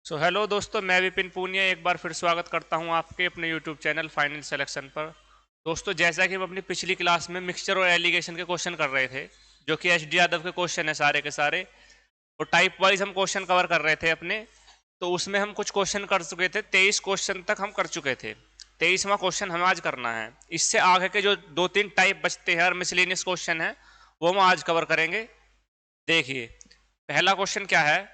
Hello दोस्तों, मैं विपिन पूनिया एक बार फिर स्वागत करता हूं आपके अपने यूट्यूब चैनल फाइनल सिलेक्शन पर। दोस्तों, जैसा कि हम अपनी पिछली क्लास में मिक्सचर और एलिगेशन के क्वेश्चन कर रहे थे, जो कि एच डी यादव के क्वेश्चन है सारे के सारे, और टाइप वाइज हम क्वेश्चन कवर कर रहे थे अपने। तो उसमें हम कुछ क्वेश्चन कर चुके थे, 23 क्वेश्चन तक हम कर चुके थे। 23वां क्वेश्चन हमें आज करना है। इससे आगे के जो दो तीन टाइप बचते हैं और मिसलेनियस क्वेश्चन है, वो हम आज कवर करेंगे। देखिए, पहला क्वेश्चन क्या है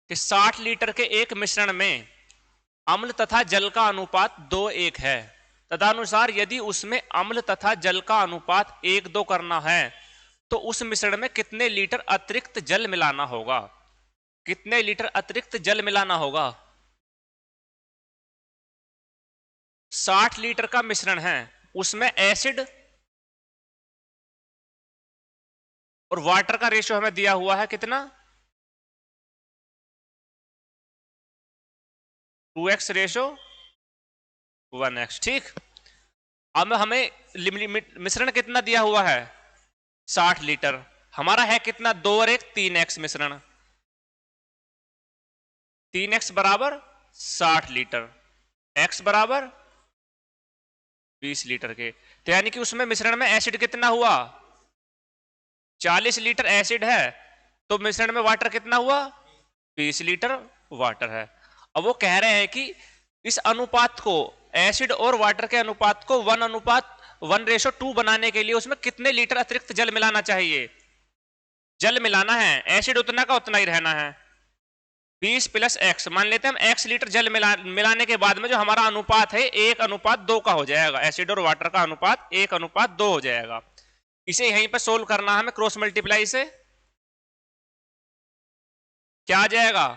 कि 60 लीटर के एक मिश्रण में अम्ल तथा जल का अनुपात 2:1 है। तदनुसार यदि उसमें अम्ल तथा जल का अनुपात 1:2 करना है तो उस मिश्रण में कितने लीटर अतिरिक्त जल मिलाना होगा। कितने लीटर अतिरिक्त जल मिलाना होगा। 60 लीटर का मिश्रण है, उसमें एसिड और वाटर का रेशियो हमें दिया हुआ है कितना, 2x रेशियो 1x। ठीक, अब हमें मिश्रण कितना दिया हुआ है, 60 लीटर। हमारा है कितना, 2 और 1 3x मिश्रण। 3x बराबर 60 लीटर, x बराबर 20 लीटर के। तो यानी कि उसमें मिश्रण में एसिड कितना हुआ, 40 लीटर एसिड है, तो मिश्रण में वाटर कितना हुआ, 20 लीटर वाटर है। अब वो कह रहे हैं कि इस अनुपात को, एसिड और वाटर के अनुपात को 1:1 बनाने के लिए उसमें कितने लीटर अतिरिक्त जल मिलाना चाहिए। जल मिलाना है, एसिड उतना का उतना ही रहना है। 20 प्लस x, मान लेते हैं हम x लीटर जल मिलाने के बाद में जो हमारा अनुपात है 1:2 का हो जाएगा। एसिड और वाटर का अनुपात 1:2 हो जाएगा। इसे यहीं पर सोल्व करना है हमें क्रॉस मल्टीप्लाई से। क्या आ जाएगा,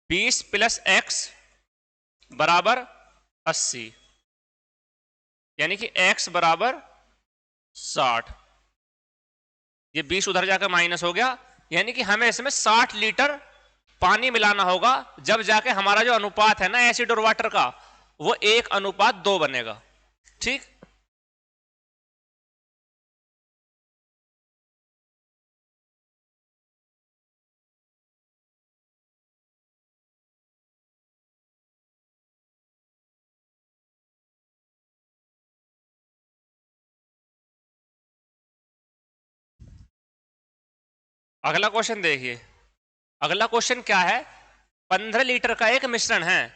20 प्लस x बराबर 80, यानी कि x बराबर 60। ये 20 उधर जाकर माइनस हो गया, यानी कि हमें इसमें 60 लीटर पानी मिलाना होगा, जब जाके हमारा जो अनुपात है ना एसिड और वाटर का, वो 1:2 बनेगा। ठीक, अगला क्वेश्चन देखिए। अगला क्वेश्चन क्या है, 15 लीटर का एक मिश्रण है।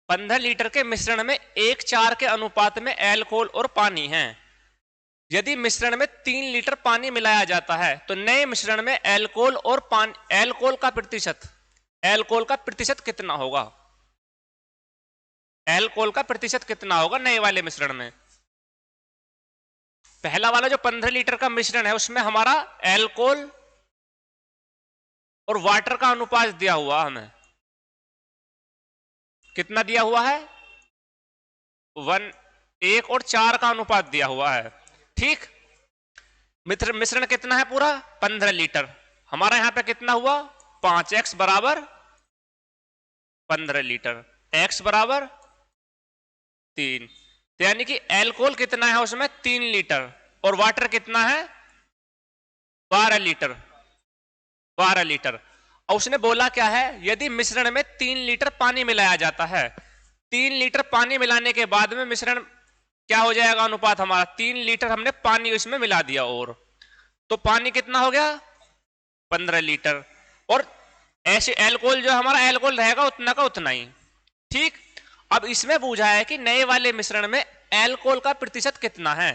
15 लीटर के मिश्रण में 1:4 के अनुपात में एल्कोहल और पानी है। यदि मिश्रण में 3 लीटर पानी मिलाया जाता है तो नए मिश्रण में एल्कोहल और पानी, एल्कोहल का प्रतिशत कितना होगा। एल्कोहल का प्रतिशत कितना होगा नए वाले मिश्रण में। पहला वाला जो 15 लीटर का मिश्रण है उसमें हमारा एल्कोहल और वाटर का अनुपात दिया हुआ हमें, कितना दिया हुआ है, 1:4 का अनुपात दिया हुआ है। ठीक, मिश्रण कितना है पूरा, 15 लीटर। हमारा यहां पे कितना हुआ, 5x बराबर 15 लीटर, x बराबर 3। तो यानी कि एल्कोहल कितना है उसमें, 3 लीटर, और वाटर कितना है, 12 लीटर। 12 लीटर। और उसने बोला क्या है, यदि मिश्रण में 3 लीटर पानी मिलाया जाता है, 3 लीटर पानी मिलाने के बाद में मिश्रण क्या हो जाएगा, अनुपात हमारा 3 लीटर हमने पानी उसमें मिला दिया, और तो पानी कितना हो गया, 15 लीटर। और ऐसे एल्कोहल जो हमारा एल्कोहल रहेगा उतना का उतना ही। ठीक, अब इसमें पूछा है कि नए वाले मिश्रण में एल्कोहल का प्रतिशत कितना है।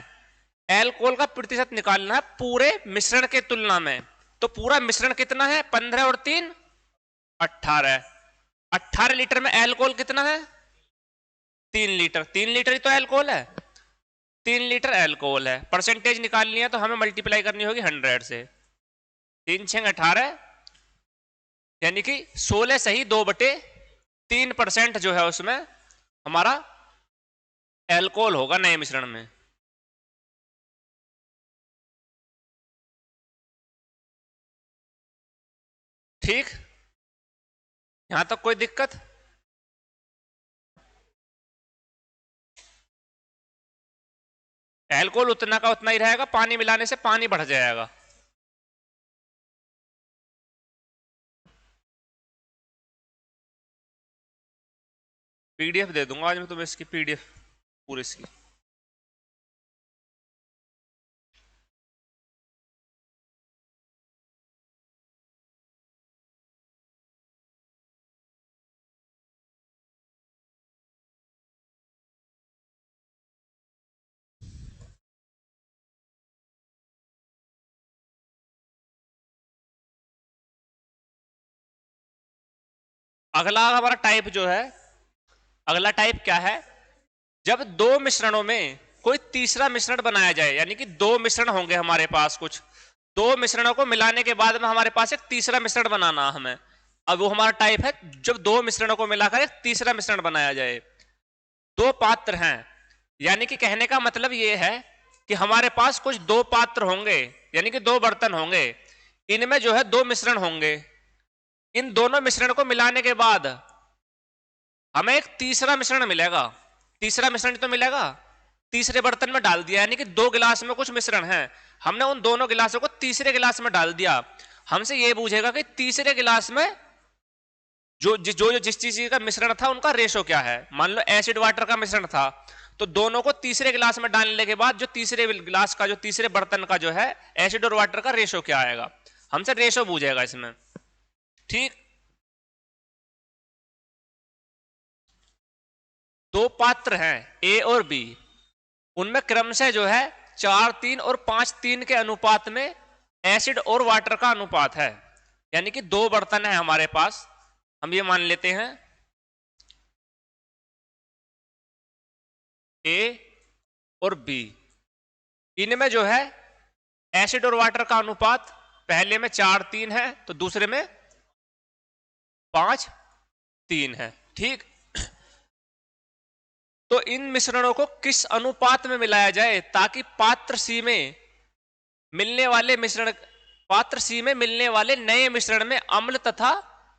एल्कोहल का प्रतिशत निकालना है पूरे मिश्रण के तुलना में। तो पूरा मिश्रण कितना है, 15 और 3 18। 18 लीटर में एल्कोहल कितना है, 3 लीटर। 3 लीटर ही तो एल्कोहल है, 3 लीटर एल्कोहल है। परसेंटेज निकालनी है तो हमें मल्टीप्लाई करनी होगी 100 से। 3 6 18, यानी कि 16 सही 2/3% जो है उसमें हमारा एल्कोहल होगा नए मिश्रण में। ठीक, यहां तक कोई दिक्कत। एल्कोहल उतना का उतना ही रहेगा, पानी मिलाने से पानी बढ़ जाएगा। पीडीएफ दे दूंगा आज मैं तुम्हें इसकी, पीडीएफ पूरी इसकी। अगला हमारा टाइप जो है, अगला टाइप क्या है, जब दो मिश्रणों में कोई तीसरा मिश्रण बनाया जाए, यानी कि दो मिश्रण होंगे हमारे पास, कुछ दो मिश्रणों को मिलाने के बाद में हमारे पास एक तीसरा मिश्रण बनाना हमें। अब वो हमारा टाइप है जब दो मिश्रणों को मिलाकर एक तीसरा मिश्रण बनाया जाए। दो पात्र हैं, यानी कि कहने का मतलब ये है कि हमारे पास कुछ दो पात्र होंगे, यानी कि दो बर्तन होंगे, इनमें जो है दो मिश्रण होंगे। इन दोनों मिश्रण को मिलाने के बाद हमें एक तीसरा मिश्रण मिलेगा। तीसरा मिश्रण तो मिलेगा, तीसरे बर्तन में डाल दिया, यानी कि दो गिलास में कुछ मिश्रण है, हमने उन दोनों गिलासों को तीसरे गिलास में डाल दिया। हमसे ये पूछेगा कि तीसरे गिलास में जिस चीज का मिश्रण था उनका रेशो क्या है। मान लो एसिड वाटर का मिश्रण था, तो दोनों को तीसरे गिलास में डालने के बाद जो तीसरे गिलास का, जो तीसरे बर्तन का जो है एसिड और वाटर का रेशो क्या आएगा, हमसे रेशो पूछेगा इसमें। ठीक, दो पात्र हैं ए और बी, उनमें क्रमशः जो है 4:3 और 5:3 के अनुपात में एसिड और वाटर का अनुपात है। यानी कि दो बर्तन है हमारे पास, हम ये मान लेते हैं ए और बी, इनमें जो है एसिड और वाटर का अनुपात पहले में 4:3 है तो दूसरे में 5:3 है। ठीक, तो इन मिश्रणों को किस अनुपात में मिलाया जाए ताकि पात्र सी में मिलने वाले मिश्रण, पात्र सी में मिलने वाले नए मिश्रण में अम्ल तथा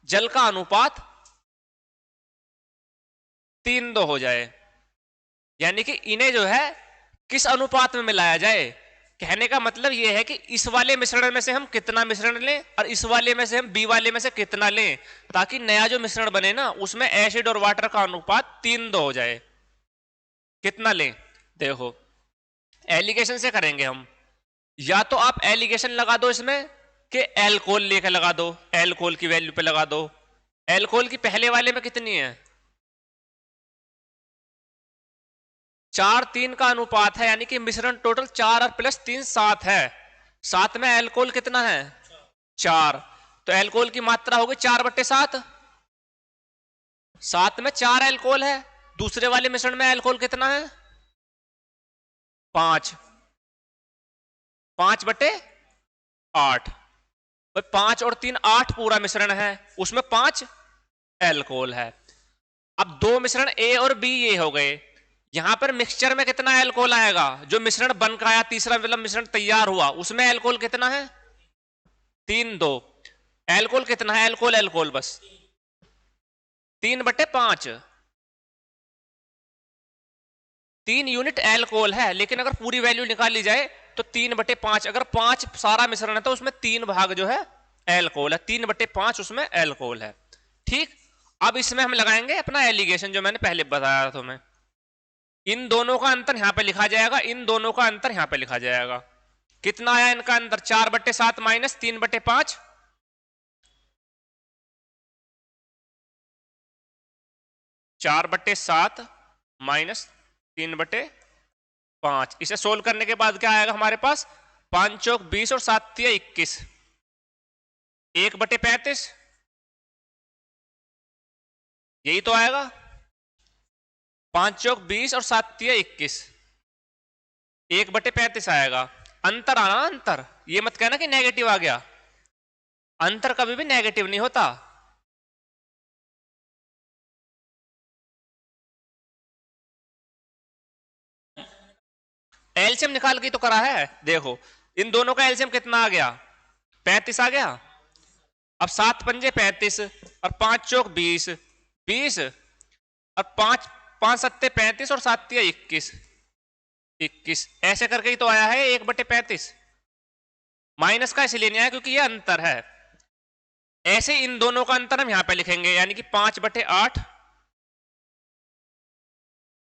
जल का अनुपात 3:2 हो जाए। यानी कि इन्हें जो है किस अनुपात में मिलाया जाए, कहने का मतलब यह है कि इस वाले मिश्रण में से हम कितना मिश्रण लें और इस वाले में से हम बी वाले में से कितना लें, ताकि नया जो मिश्रण बने ना उसमें एसिड और वाटर का अनुपात 3:2 हो जाए। कितना लें, देखो एलिगेशन से करेंगे हम, या तो आप एलिगेशन लगा दो इसमें कि एल्कोहल लेकर लगा दो, एल्कोहल की वैल्यू पे लगा दो। एल्कोहल की पहले वाले में कितनी है, 4:3 का अनुपात है, यानी कि मिश्रण टोटल 4 और प्लस 3 7 है। 7 में एल्कोहल कितना है 4, तो एल्कोहल की मात्रा होगी 4/7। 7 में 4 एल्कोहल है, दूसरे वाले मिश्रण में एल्कोहल कितना है 5, 5/8। 5 और 3 8 पूरा मिश्रण है, उसमें 5 एल्कोहल है। अब दो मिश्रण ए और बी ये हो गए, यहां पर मिक्सचर में कितना एल्कोहल आएगा, जो मिश्रण बनकर आया तीसरा मतलब मिश्रण तैयार हुआ उसमें एल्कोहल कितना है 3:2। एल्कोहल कितना है, एल्कोहल एल्कोहल बस 3/5, 3 यूनिट एल्कोहल है। लेकिन अगर पूरी वैल्यू निकाली जाए तो 3/5, अगर 5 सारा मिश्रण है तो उसमें 3 भाग जो है एल्कोहल है, 3/5 उसमें एल्कोहल है। ठीक, अब इसमें हम लगाएंगे अपना एलिगेशन जो मैंने पहले बताया था तुम्हें। इन दोनों का अंतर यहां पे लिखा जाएगा, इन दोनों का अंतर यहां पे लिखा जाएगा। कितना आया इनका अंतर, 4/7 माइनस 3/5, 4/7 माइनस 3/5। इसे सोल्व करने के बाद क्या आएगा हमारे पास, 5 चौक 20 और 7 तिया 21, 1/35, यही तो आएगा। 5 चौक 20 और 7 तिया 21, 1/35 आएगा। अंतर आना, अंतर ये मत कहना कि नेगेटिव आ गया, अंतर कभी भी नेगेटिव नहीं होता। एलसीएम निकाल के तो करा है, देखो इन दोनों का एलसीएम कितना आ गया 35 आ गया। अब 7 पंजे 35 और 5 चौक 20, 20 और 5 5 सत्ते 35 और 7 तिया 21, 21 ऐसे करके ही तो आया है 1/35। माइनस का इसलिए नहीं आया क्योंकि ये अंतर है। ऐसे इन दोनों का अंतर हम यहां पे लिखेंगे, यानी कि 5/8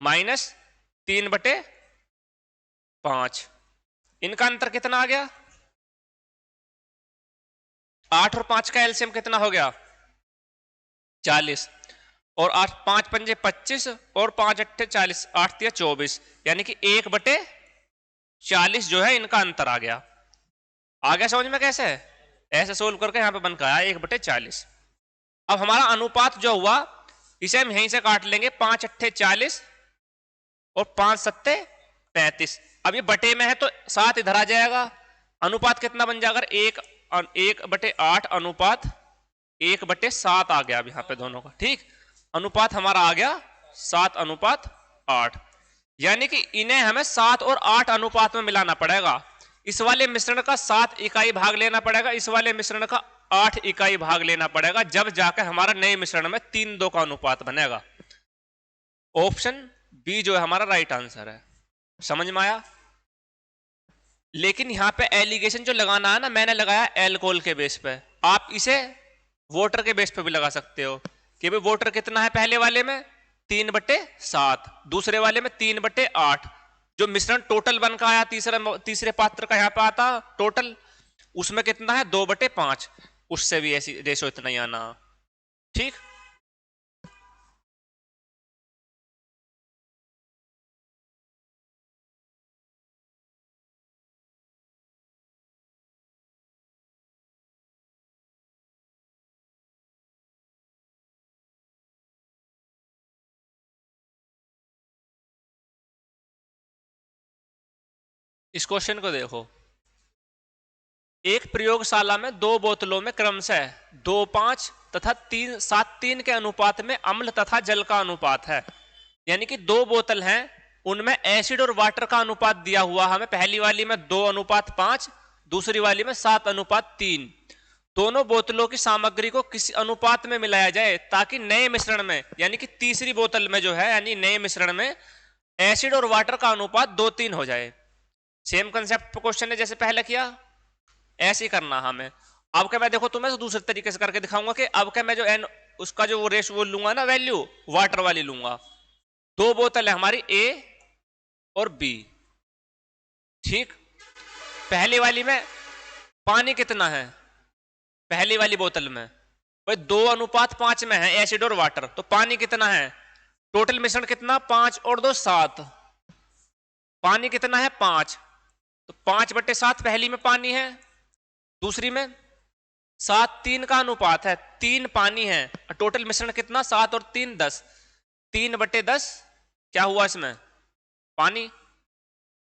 -3/5। इनका अंतर कितना आ गया? 8 और 5 का एलसीएम कितना हो गया? 40। और 8 5 पंजे 25 और 5 अट्ठे 40, 8 तिया 24, यानी कि 1/40 जो है इनका अंतर आ गया। आ गया समझ में कैसे? ऐसे सोल्व करके यहां पे बन के आया 1/40। अब हमारा अनुपात जो हुआ इसे हम यहीं से काट लेंगे, 5 अट्ठे 40 और 5 सत्ते 35। अब ये बटे में है तो 7 इधर आ जाएगा। अनुपात कितना बन जाएगा? 1/8 अनुपात 1/7 आ गया अब यहां पे दोनों का। ठीक, अनुपात हमारा आ गया 7:8। यानी कि इन्हें हमें 7 और 8 अनुपात में मिलाना पड़ेगा। इस वाले मिश्रण का 7 इकाई भाग लेना पड़ेगा, इस वाले मिश्रण का 8 इकाई भाग लेना पड़ेगा, जब जाकर हमारा नए मिश्रण में 3:2 का अनुपात बनेगा। ऑप्शन बी जो है हमारा राइट आंसर है। समझ में आया? लेकिन यहां पे एलिगेशन जो लगाना है ना, मैंने लगाया एल्कोहल के बेस पे, आप इसे वोटर के बेस पे भी लगा सकते हो कि भाई वोटर कितना है पहले वाले में 3/7, दूसरे वाले में 3/8। जो मिश्रण टोटल बन का आया तीसरे पात्र का यहां पे आता टोटल, उसमें कितना है 2/5, उससे भी ऐसी रेशो इतना ही आना। ठीक, इस क्वेश्चन को देखो। एक प्रयोगशाला में 2 बोतलों में क्रमशः 2:5 तथा 3:7:3 के अनुपात में अम्ल तथा जल का अनुपात है। यानी कि 2 बोतल हैं, उनमें एसिड और वाटर का अनुपात दिया हुआ हमें। पहली वाली में 2:5, दूसरी वाली में 7:3। दोनों बोतलों की सामग्री को किसी अनुपात में मिलाया जाए ताकि नए मिश्रण में, यानी कि तीसरी बोतल में जो है, यानी नए मिश्रण में एसिड और वाटर का अनुपात 2:3 हो जाए। सेम कंसेप्ट क्वेश्चन है जैसे पहले किया, ऐसे ही करना हमें। अब क्या मैं देखो तुम्हें तो दूसरे तरीके से करके दिखाऊंगा कि अब क्या मैं जो एन उसका जो वो रेशो वो लूंगा ना, वैल्यू वाटर वाली लूंगा। 2 बोतल है हमारी ए और बी। ठीक, पहली वाली में पानी कितना है? पहली वाली बोतल में भाई 2:5 में है एसिड और वाटर, तो पानी कितना है? टोटल मिश्रण कितना? 5 और 2 7। पानी कितना है? 5। तो 5/7 पहली में पानी है, दूसरी में 7:3 का अनुपात है, 3 पानी है। टोटल मिश्रण कितना? 7 और 3 10। 3/10 क्या हुआ इसमें? पानी।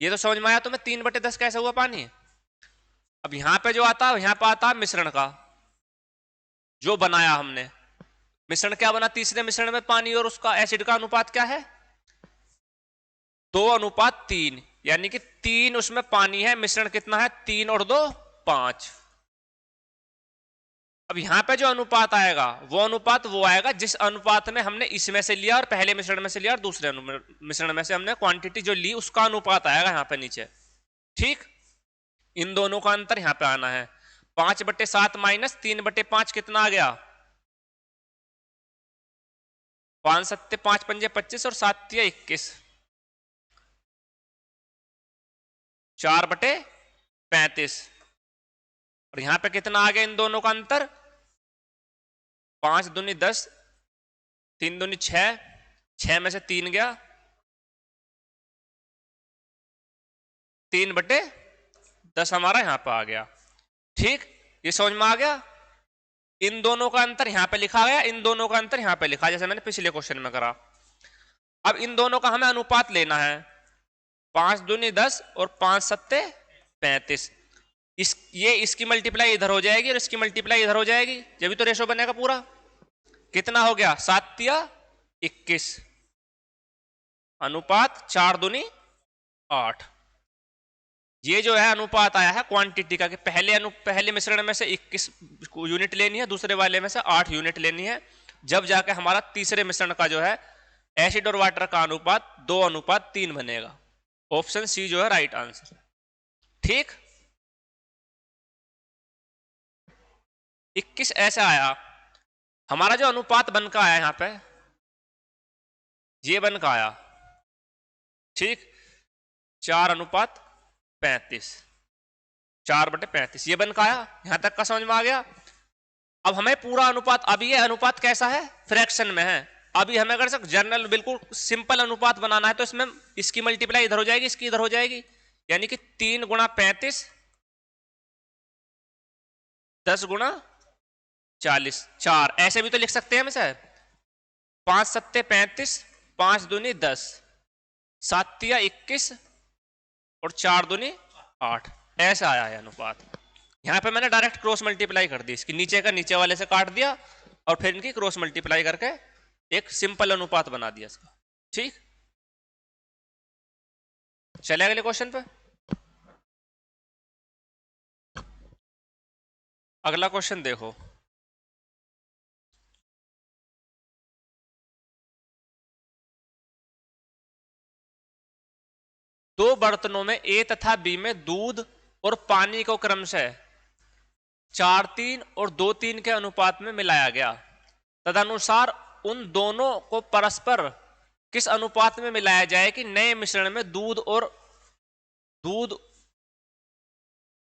ये तो समझ में आया तुम्हें 3/10 कैसे हुआ पानी? अब यहां पे जो आता है, यहां पे आता मिश्रण का जो बनाया हमने। मिश्रण क्या बना? तीसरे मिश्रण में पानी और उसका एसिड का अनुपात क्या है? 2:3, यानी कि 3 उसमें पानी है, मिश्रण कितना है? 3 और 2 5। अब यहां पे जो अनुपात आएगा वो अनुपात वो आएगा जिस अनुपात में हमने इसमें से लिया और पहले मिश्रण में से लिया और दूसरे मिश्रण में से हमने क्वांटिटी जो ली उसका अनुपात आएगा यहां पे नीचे। ठीक, इन दोनों का अंतर यहां पे आना है। 5/7 माइनस 3/5 कितना आ गया? 5 सत्ते 5 पंजे 25 और 7 तिया 21, 4/35। और यहां पे कितना आ गया इन दोनों का अंतर? 5 दूनी 10, 3 दूनी 6, 6 में से 3 गया, 3/10 हमारा यहां पर आ गया। ठीक, ये समझ में आ गया? इन दोनों का अंतर यहां पे लिखा गया, इन दोनों का अंतर यहां पे लिखा, जैसे मैंने पिछले क्वेश्चन में करा। अब इन दोनों का हमें अनुपात लेना है। 5 दूनी 10 और 5 सत्ते 35। ये इसकी मल्टीप्लाई इधर हो जाएगी और इसकी मल्टीप्लाई इधर हो जाएगी, जब भी तो रेशो बनेगा पूरा। कितना हो गया? 7 तिया 21, अनुपात 4 दूनी 8। ये जो है अनुपात आया है क्वांटिटी का कि पहले मिश्रण में से 21 यूनिट लेनी है, दूसरे वाले में से 8 यूनिट लेनी है, जब जाके हमारा तीसरे मिश्रण का जो है एसिड और वाटर का अनुपात 2:3 बनेगा। ऑप्शन सी जो है राइट आंसर। ठीक, 21 ऐसा आया। हमारा जो अनुपात बन का आया यहां पे, ये बन का आया ठीक, 4:35, 4/35 ये बन का आया। यहां तक का समझ में आ गया। अब हमें पूरा अनुपात, अब ये अनुपात कैसा है, फ्रैक्शन में है। अभी हमें अगर सर जनरल बिल्कुल सिंपल अनुपात बनाना है तो इसमें इसकी मल्टीप्लाई इधर हो जाएगी, इसकी इधर हो जाएगी, यानी कि 3 गुणा 35, 10 गुणा 40, 4 ऐसे भी तो लिख सकते हैं हम सर। 5 सत्ते 35, 5 दूनी 10, 7 तिया 21 और 4 दूनी 8, ऐसा आया है अनुपात। यहां पे मैंने डायरेक्ट क्रॉस मल्टीप्लाई कर दी, इसकी नीचे का नीचे वाले से काट दिया और फिर इनकी क्रॉस मल्टीप्लाई करके एक सिंपल अनुपात बना दिया इसका। ठीक, चले अगले क्वेश्चन पे। अगला क्वेश्चन देखो, दो बर्तनों में ए तथा बी में दूध और पानी को क्रमशः 4:3 और 2:3 के अनुपात में मिलाया गया। तदनुसार उन दोनों को परस्पर किस अनुपात में मिलाया जाए कि नए मिश्रण में दूध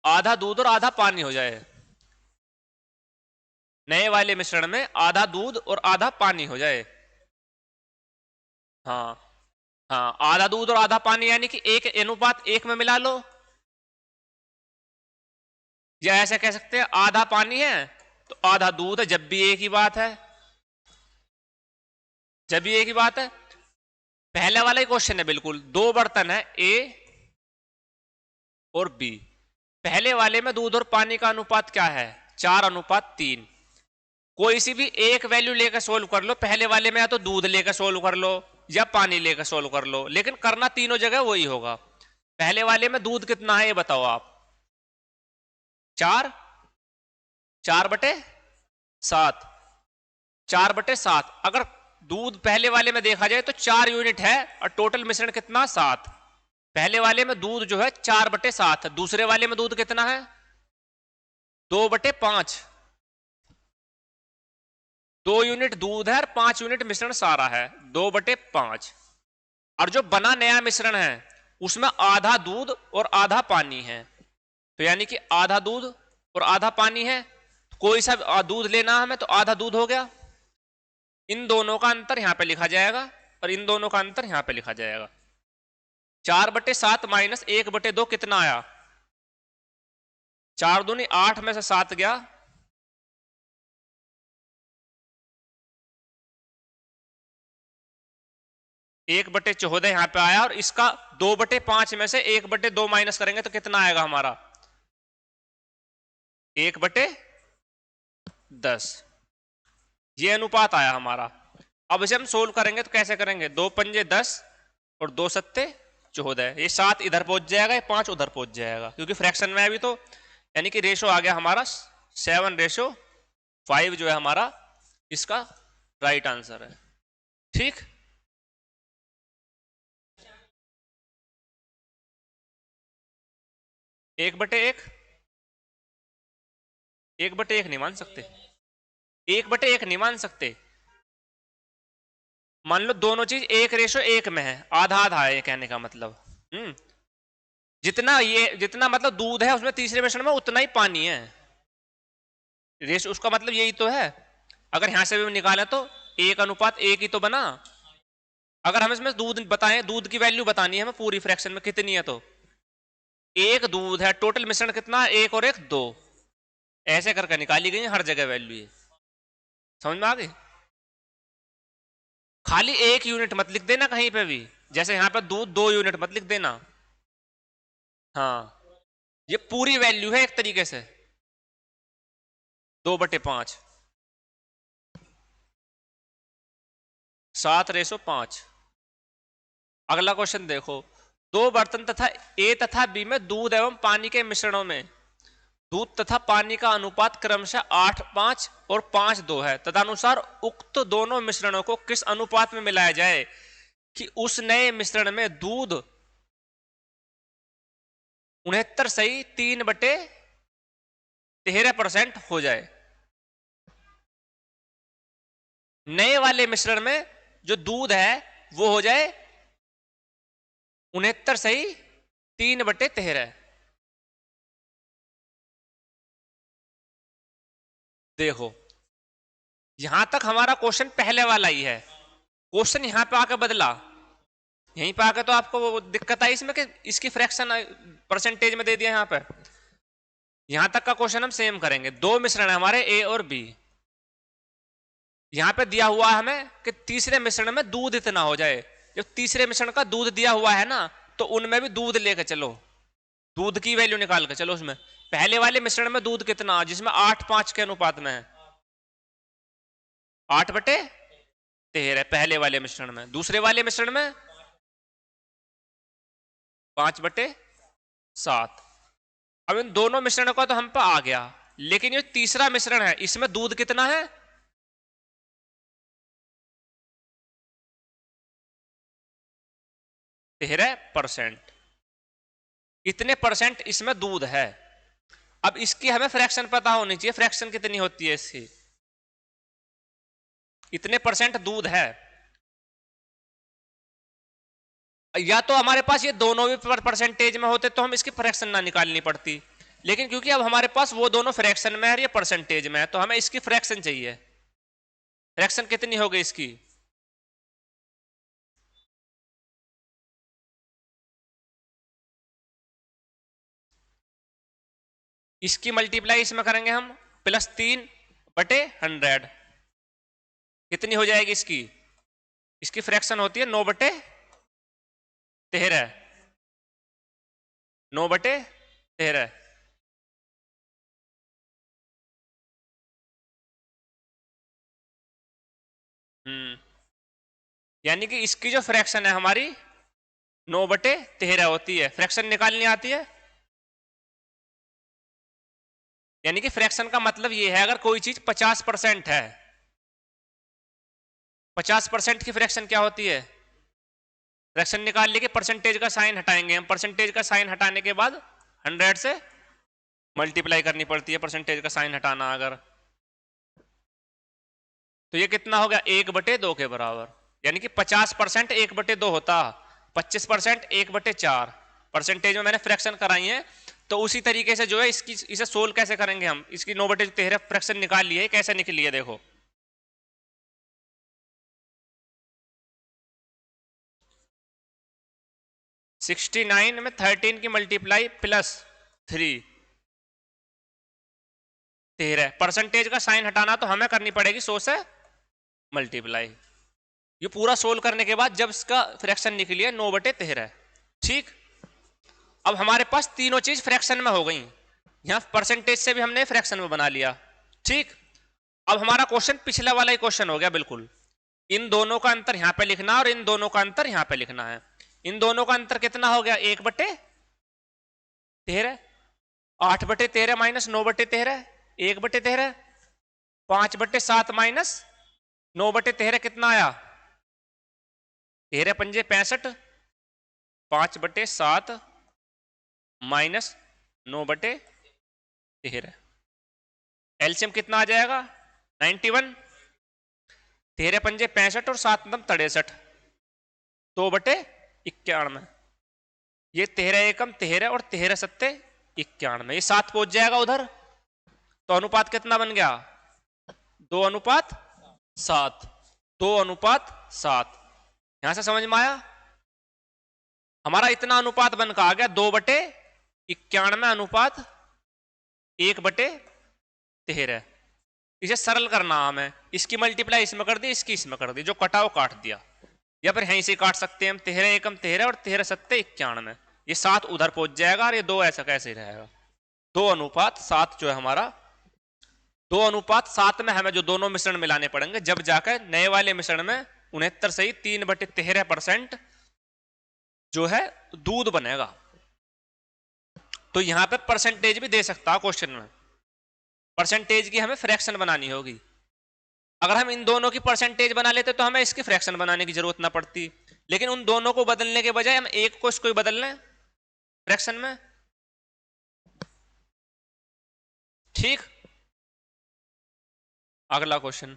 आधा दूध और आधा पानी हो जाए। नए वाले मिश्रण में आधा दूध और आधा पानी हो जाए। हाँ हाँ, आधा दूध और आधा पानी यानी कि एक अनुपात एक में मिला लो, या ऐसे कह सकते हैं आधा पानी है तो आधा दूध है, जब भी एक ही बात है, जब भी एक ही बात है। पहले वाला ही क्वेश्चन है बिल्कुल, दो बर्तन है ए और बी, पहले वाले में दूध और पानी का अनुपात क्या है, 4:3। कोई सी भी एक वैल्यू लेकर सोल्व कर लो, पहले वाले में या तो दूध लेकर सोल्व कर लो या पानी लेकर सोल्व कर लो, लेकिन करना तीनों जगह वही होगा। पहले वाले में दूध कितना है ये बताओ आप, 4, 4/7, 4/7। अगर दूध पहले वाले में देखा जाए तो 4 यूनिट है और टोटल मिश्रण कितना 7। पहले वाले में दूध जो है 4/7 है, दूसरे वाले में दूध कितना है 2/5, 2 यूनिट दूध है और 5 यूनिट मिश्रण सारा है, 2/5। और जो बना नया मिश्रण है उसमें आधा दूध और आधा पानी है, तो यानी कि आधा दूध और आधा पानी है, कोई सा दूध लेना हमें तो आधा दूध हो गया, इन दोनों का अंतर यहां पे लिखा जाएगा और इन दोनों का अंतर यहां पे लिखा जाएगा। 4/7 माइनस 1/2 कितना आया, 4 दूनी 8 में से 7 गया, 1/14 यहां पे आया, और इसका 2/5 में से 1/2 माइनस करेंगे तो कितना आएगा हमारा 1/10। ये अनुपात आया हमारा। अब इसे हम सोल्व करेंगे तो कैसे करेंगे, 2 पंजे 10 और 2 सत्ते 14, ये 7 इधर पहुंच जाएगा, ये 5 उधर पहुंच जाएगा, क्योंकि फ्रैक्शन में है अभी तो, यानी कि रेशो आ गया हमारा 7:5 जो है हमारा इसका राइट आंसर है। ठीक, एक बटे एक नहीं मान सकते, 1/1 नहीं मान सकते। मान लो दोनों चीज 1:1 में है, आधा आधा है, कहने का मतलब जितना मतलब दूध है उसमें तीसरे मिश्रण में उतना ही पानी है, रेशो उसका मतलब यही तो है। अगर यहां से भी निकालें तो 1:1 ही तो बना। अगर हम इसमें दूध बताएं, दूध की वैल्यू बतानी है हमें पूरी फ्रैक्शन में कितनी है, तो एक दूध है, टोटल मिश्रण कितना, 1 और 1 2, ऐसे करके निकाली गई हर जगह वैल्यू, ये समझ में आ गई। खाली 1 यूनिट मत लिख देना कहीं पे भी, जैसे यहां पे दूध 2 यूनिट मत लिख देना। हाँ, ये पूरी वैल्यू है एक तरीके से, 2/5, 7:5। अगला क्वेश्चन देखो, दो बर्तन तथा ए तथा बी में दूध एवं पानी के मिश्रणों में दूध तथा पानी का अनुपात क्रमशः 8:5 और 5:2 है। तदनुसार उक्त दोनों मिश्रणों को किस अनुपात में मिलाया जाए कि उस नए मिश्रण में दूध 69.13% हो जाए। नए वाले मिश्रण में जो दूध है वो हो जाए 69 सही 3/13। देखो यहां तक हमारा क्वेश्चन पहले वाला ही है, क्वेश्चन यहां पे आके बदला, यहीं पे आके तो आपको वो दिक्कत आई इसमें कि इसकी फ्रैक्शन परसेंटेज में दे दिया। यहां पर यहां तक का क्वेश्चन हम सेम करेंगे। दो मिश्रण है हमारे ए और बी, यहां पे दिया हुआ है हमें कि तीसरे मिश्रण में दूध इतना हो जाए। जब तीसरे मिश्रण का दूध दिया हुआ है ना, तो उनमें भी दूध लेकर चलो, दूध की वैल्यू निकाल कर चलो। उसमें पहले वाले मिश्रण में दूध कितना, जिसमें 8:5 के अनुपात में है, 8/13 पहले वाले मिश्रण में। दूसरे वाले मिश्रण में 5/7। अब इन दोनों मिश्रणों का तो हम पे आ गया, लेकिन ये तीसरा मिश्रण है, इसमें दूध कितना है, 13%। इतने परसेंट इसमें दूध है। अब इसकी हमें फ्रैक्शन पता होनी चाहिए, फ्रैक्शन कितनी होती है इसकी। इतने परसेंट दूध है, या तो हमारे पास ये दोनों भी परसेंटेज में होते तो हम इसकी फ्रैक्शन ना निकालनी पड़ती, लेकिन क्योंकि अब हमारे पास वो दोनों फ्रैक्शन में है और ये परसेंटेज में है, तो हमें इसकी फ्रैक्शन चाहिए। फ्रैक्शन कितनी हो गई इसकी, इसकी मल्टीप्लाई इसमें करेंगे हम, +3/100 कितनी हो जाएगी इसकी। इसकी फ्रैक्शन होती है 9/13, 9/13। यानी कि इसकी जो फ्रैक्शन है हमारी 9/13 होती है। फ्रैक्शन निकालनी आती है, यानी कि फ्रैक्शन का मतलब ये है, अगर कोई चीज 50% है, 50% की फ्रैक्शन क्या होती है, फ्रैक्शन निकाल लेके परसेंटेज का साइन हटाएंगे हम, परसेंटेज का साइन हटाने के बाद 100 से मल्टीप्लाई करनी पड़ती है परसेंटेज का साइन हटाना अगर। तो ये कितना हो गया, 1/2 के बराबर। यानी कि 50% 1/2 होता, 25% 1/4 परसेंटेज में मैंने फ्रैक्शन कराई है। तो उसी तरीके से जो है इसकी, इसे सोल्व कैसे करेंगे हम, इसकी 9/13 फ्रैक्शन निकाल लिए, कैसे निकली है देखो। +69 में 13 की मल्टीप्लाई +3 13, परसेंटेज का साइन हटाना तो हमें करनी पड़ेगी 100 से मल्टीप्लाई। ये पूरा सोल्व करने के बाद जब इसका फ्रैक्शन निकली है 9/13, ठीक। अब हमारे पास तीनों चीज फ्रैक्शन में हो गई, यहां परसेंटेज से भी हमने फ्रैक्शन में बना लिया, ठीक। अब हमारा क्वेश्चन पिछला वाला ही क्वेश्चन हो गया बिल्कुल। इन दोनों का अंतर यहां पे लिखना और इन दोनों का अंतर यहां पे लिखना है। इन दोनों का अंतर कितना हो गया, 1/13, 8/13 माइनस 9/13, 1/13, 5/7 माइनस 9/13 कितना आया, 13×5 = 65, 5/7 माइनस 9/13, एलसीएम कितना आ जाएगा 91, 13×5 और 7×9 = 63, 2/91। ये 13×1 13 और 13×7 = 91, ये 7 पहुंच जाएगा उधर। तो अनुपात कितना बन गया, 2:7, 2:7। यहां से समझ में आया, हमारा इतना अनुपात बन का आ गया 2/91 अनुपात 1/13। इसे सरल करना हमें, इसकी मल्टीप्लाई इसमें कर दी, इसकी इसमें कर दी, जो कटा वो काट दिया, या फिर यहीं से काट सकते हैं हम, 13×1 13 और 13×7 = 91। ये 7 उधर पहुंच जाएगा और ये 2 ऐसा कैसे ही रहेगा। 2:7 जो है हमारा, 2:7 में हमें जो दोनों मिश्रण मिलाने पड़ेंगे, जब जाकर नए वाले मिश्रण में 69 सही 3/13% जो है दूध बनेगा। तो यहां पे परसेंटेज भी दे सकता है क्वेश्चन में, परसेंटेज की हमें फ्रैक्शन बनानी होगी। अगर हम इन दोनों की परसेंटेज बना लेते तो हमें इसकी फ्रैक्शन बनाने की जरूरत ना पड़ती, लेकिन उन दोनों को बदलने के बजाय हम एक को इसको ही बदल लें फ्रैक्शन में, ठीक। अगला क्वेश्चन,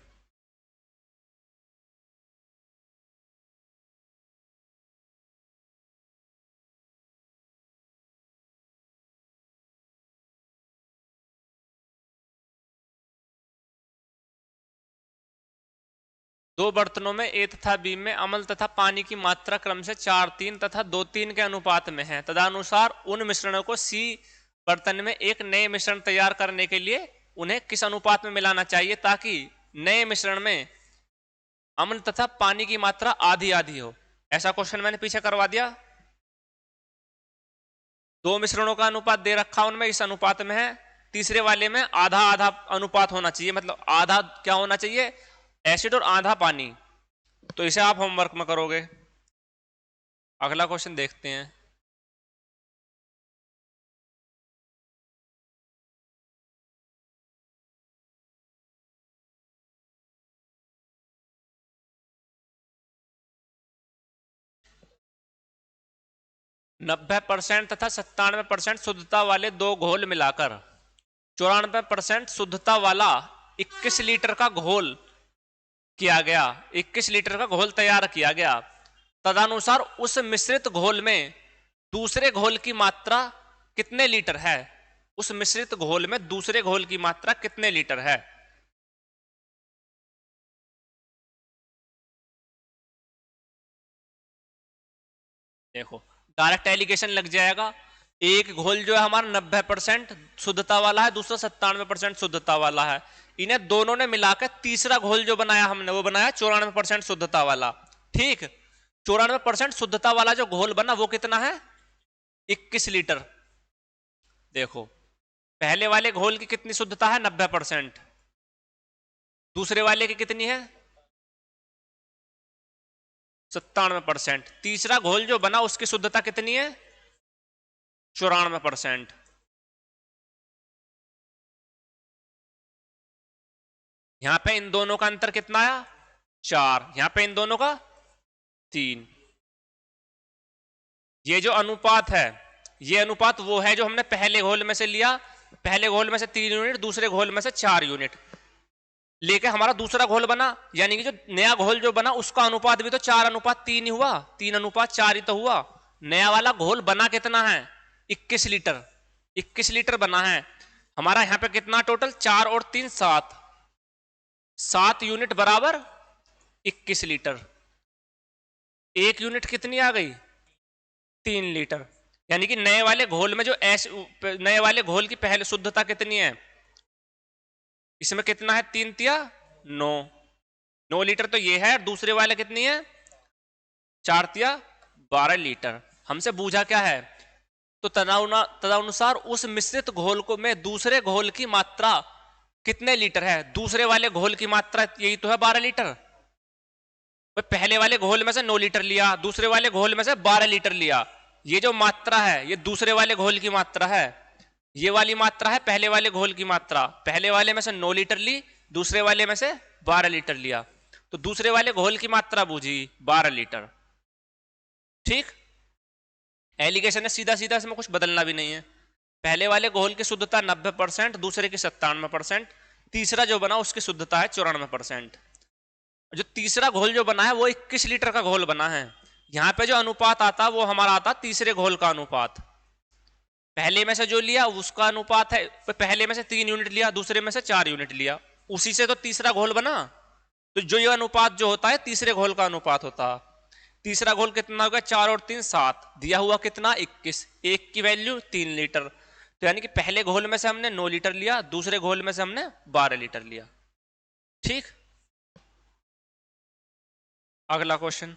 दो बर्तनों में ए तथा बी में अम्ल तथा पानी की मात्रा क्रम से 4:3 तथा 2:3 के अनुपात में है। तदनुसार उन मिश्रणों को सी बर्तन में एक नए मिश्रण तैयार करने के लिए उन्हें किस अनुपात में मिलाना चाहिए ताकि नए मिश्रण में अम्ल तथा पानी की मात्रा आधी आधी हो। ऐसा क्वेश्चन मैंने पीछे करवा दिया। दो मिश्रणों का अनुपात दे रखा, उनमें इस अनुपात में है, तीसरे वाले में आधा आधा अनुपात होना चाहिए, मतलब आधा क्या होना चाहिए, एसिड और आधा पानी। तो इसे आप होमवर्क में करोगे। अगला क्वेश्चन देखते हैं। नब्बे % तथा 97% शुद्धता वाले दो घोल मिलाकर 94% शुद्धता वाला 21 लीटर का घोल किया गया, 21 लीटर का घोल तैयार किया गया। तदनुसार उस मिश्रित घोल में दूसरे घोल की मात्रा कितने लीटर है? उस मिश्रित घोल में दूसरे घोल की मात्रा कितने लीटर है? देखो डायरेक्ट एलिगेशन लग जाएगा। एक घोल जो है हमारा 90% शुद्धता वाला है, दूसरा 97% शुद्धता वाला है। इन्हें दोनों ने मिलाकर तीसरा घोल जो बनाया हमने वो बनाया 94% शुद्धता वाला। ठीक, 94% शुद्धता वाला जो घोल बना वो कितना है? 21 लीटर। देखो पहले वाले घोल की कितनी शुद्धता है? 90%। दूसरे वाले की कितनी है? 97%। तीसरा घोल जो बना उसकी शुद्धता कितनी है? 94%। यहां पे इन दोनों का अंतर कितना आया? 4। यहां पे इन दोनों का 3। ये जो अनुपात है, ये अनुपात वो है जो हमने पहले घोल में से लिया। पहले घोल में से 3 यूनिट, दूसरे घोल में से 4 यूनिट लेके हमारा दूसरा घोल बना, यानी कि जो नया घोल जो बना उसका अनुपात भी तो 4:3 ही हुआ, 3:4 ही तो हुआ। नया वाला घोल बना कितना है? 21 लीटर। 21 लीटर बना है हमारा। यहां पे कितना टोटल? 4 और 3 7। 7 यूनिट बराबर 21 लीटर। एक यूनिट कितनी आ गई? 3 लीटर। यानी कि नए वाले घोल में जो नए वाले घोल की पहले शुद्धता कितनी है? इसमें कितना है? 3 तिया 9। 9 लीटर तो ये है। दूसरे वाले कितनी है? 4 तिया 12 लीटर। हमसे पूछा क्या है? तो तदनुसार उस मिश्रित घोल को में दूसरे घोल की मात्रा कितने लीटर है? दूसरे वाले घोल की मात्रा यही तो है 12 लीटर। पहले वाले घोल में से 9 लीटर लिया, दूसरे वाले घोल में से 12 लीटर लिया। ये जो मात्रा है ये दूसरे वाले घोल की मात्रा है, ये वाली मात्रा है पहले वाले घोल की मात्रा। पहले वाले में से 9 लीटर ली, दूसरे वाले में से 12 लीटर लिया, तो दूसरे वाले घोल की मात्रा बूझी 12 लीटर। ठीक, एलिगेशन है सीधा सीधा, इसमें कुछ बदलना भी नहीं है। पहले वाले घोल की शुद्धता 90%, दूसरे की 97%, तीसरा जो बना उसकी शुद्धता है 94%। जो तीसरा घोल जो बना है वो 21 लीटर का घोल बना है। यहां पे जो अनुपात आता वो हमारा आता तीसरे घोल का अनुपात। पहले में से जो लिया उसका अनुपात है, पहले में से 3 यूनिट लिया, दूसरे में से 4 यूनिट लिया, उसी से तो तीसरा घोल बना। तो जो ये अनुपात जो होता है तीसरे घोल का अनुपात होता। तीसरा घोल कितना होगा? 4 और 3 7, दिया हुआ कितना? 21। एक की वैल्यू 3 लीटर। तो यानी कि पहले घोल में से हमने 9 लीटर लिया, दूसरे घोल में से हमने 12 लीटर लिया। ठीक, अगला क्वेश्चन।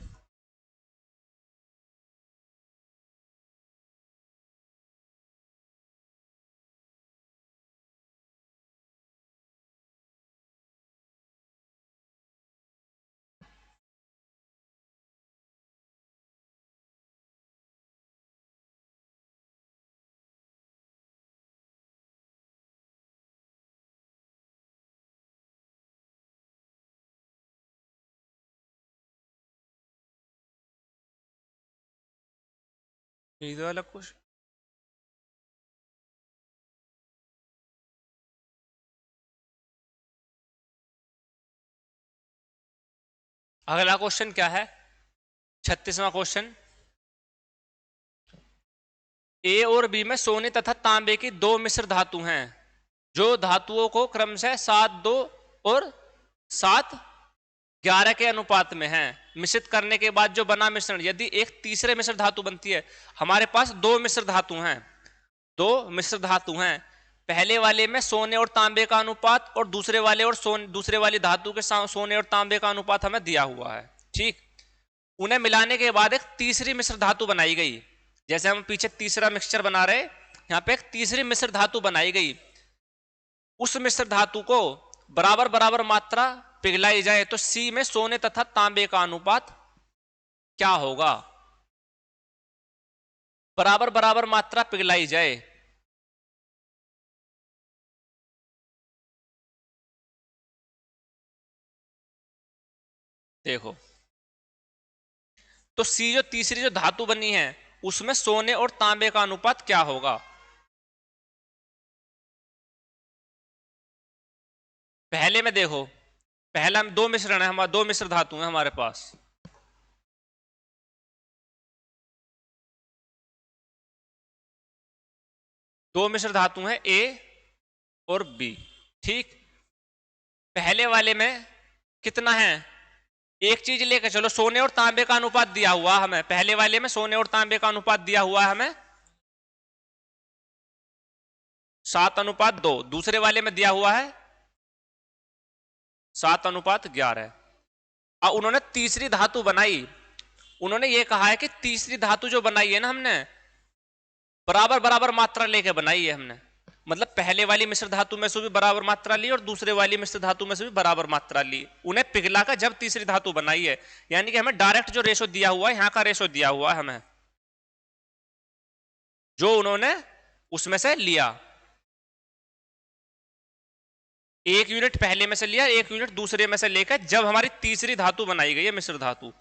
ये वाला क्वेश्चन अगला क्वेश्चन क्या है? 36वां क्वेश्चन। ए और बी में सोने तथा तांबे की दो मिश्र धातु हैं, जो धातुओं को क्रमशः 7 2 और 7 11 के अनुपात में है। मिश्रित करने के बाद जो बना मिश्रण, यदि एक तीसरे मिश्र धातु बनती है, हमारे पास दो मिश्र धातु हैं, दो मिश्र धातु हैं, पहले वाले में सोने और तांबे का अनुपात और दूसरे वाले और दूसरे वाली धातु के सोने और तांबे का अनुपात हमें दिया हुआ है। ठीक, उन्हें मिलाने के बाद एक तीसरी मिश्र धातु बनाई गई। जैसे हम पीछे तीसरा मिक्सचर बना रहे, यहां पे एक तीसरी मिश्र धातु बनाई गई। उस मिश्र धातु को बराबर बराबर मात्रा पिघलाई जाए तो सी में सोने तथा तांबे का अनुपात क्या होगा? बराबर बराबर मात्रा पिघलाई जाए, देखो तो सी जो तीसरी जो धातु बनी है उसमें सोने और तांबे का अनुपात क्या होगा? पहले में देखो, पहला में दो मिश्रण है, हमारे दो मिश्र धातु है हमारे पास, दो मिश्र धातु हैं ए और बी। ठीक, पहले वाले में कितना है? एक चीज लेकर चलो, सोने और तांबे का अनुपात दिया हुआ हमें, पहले वाले में सोने और तांबे का अनुपात दिया हुआ है हमें 7:2, दूसरे वाले में दिया हुआ है 7:11। अब उन्होंने तीसरी धातु बनाई, उन्होंने ये कहा है कि तीसरी धातु जो बनाई है ना हमने, बराबर बराबर मात्रा लेके बनाई है हमने, मतलब पहले वाली मिश्र धातु में से भी बराबर मात्रा ली और दूसरे वाली मिश्र धातु में से भी बराबर मात्रा ली, उन्हें पिघला कर जब तीसरी धातु बनाई है। यानी कि हमें डायरेक्ट जो रेशो दिया हुआ है, यहां का रेशो दिया हुआ है हमें, जो उन्होंने उसमें से लिया, एक यूनिट पहले में से लिया, एक यूनिट दूसरे में से लेकर जब हमारी तीसरी धातु बनाई गई है मिश्र धातु,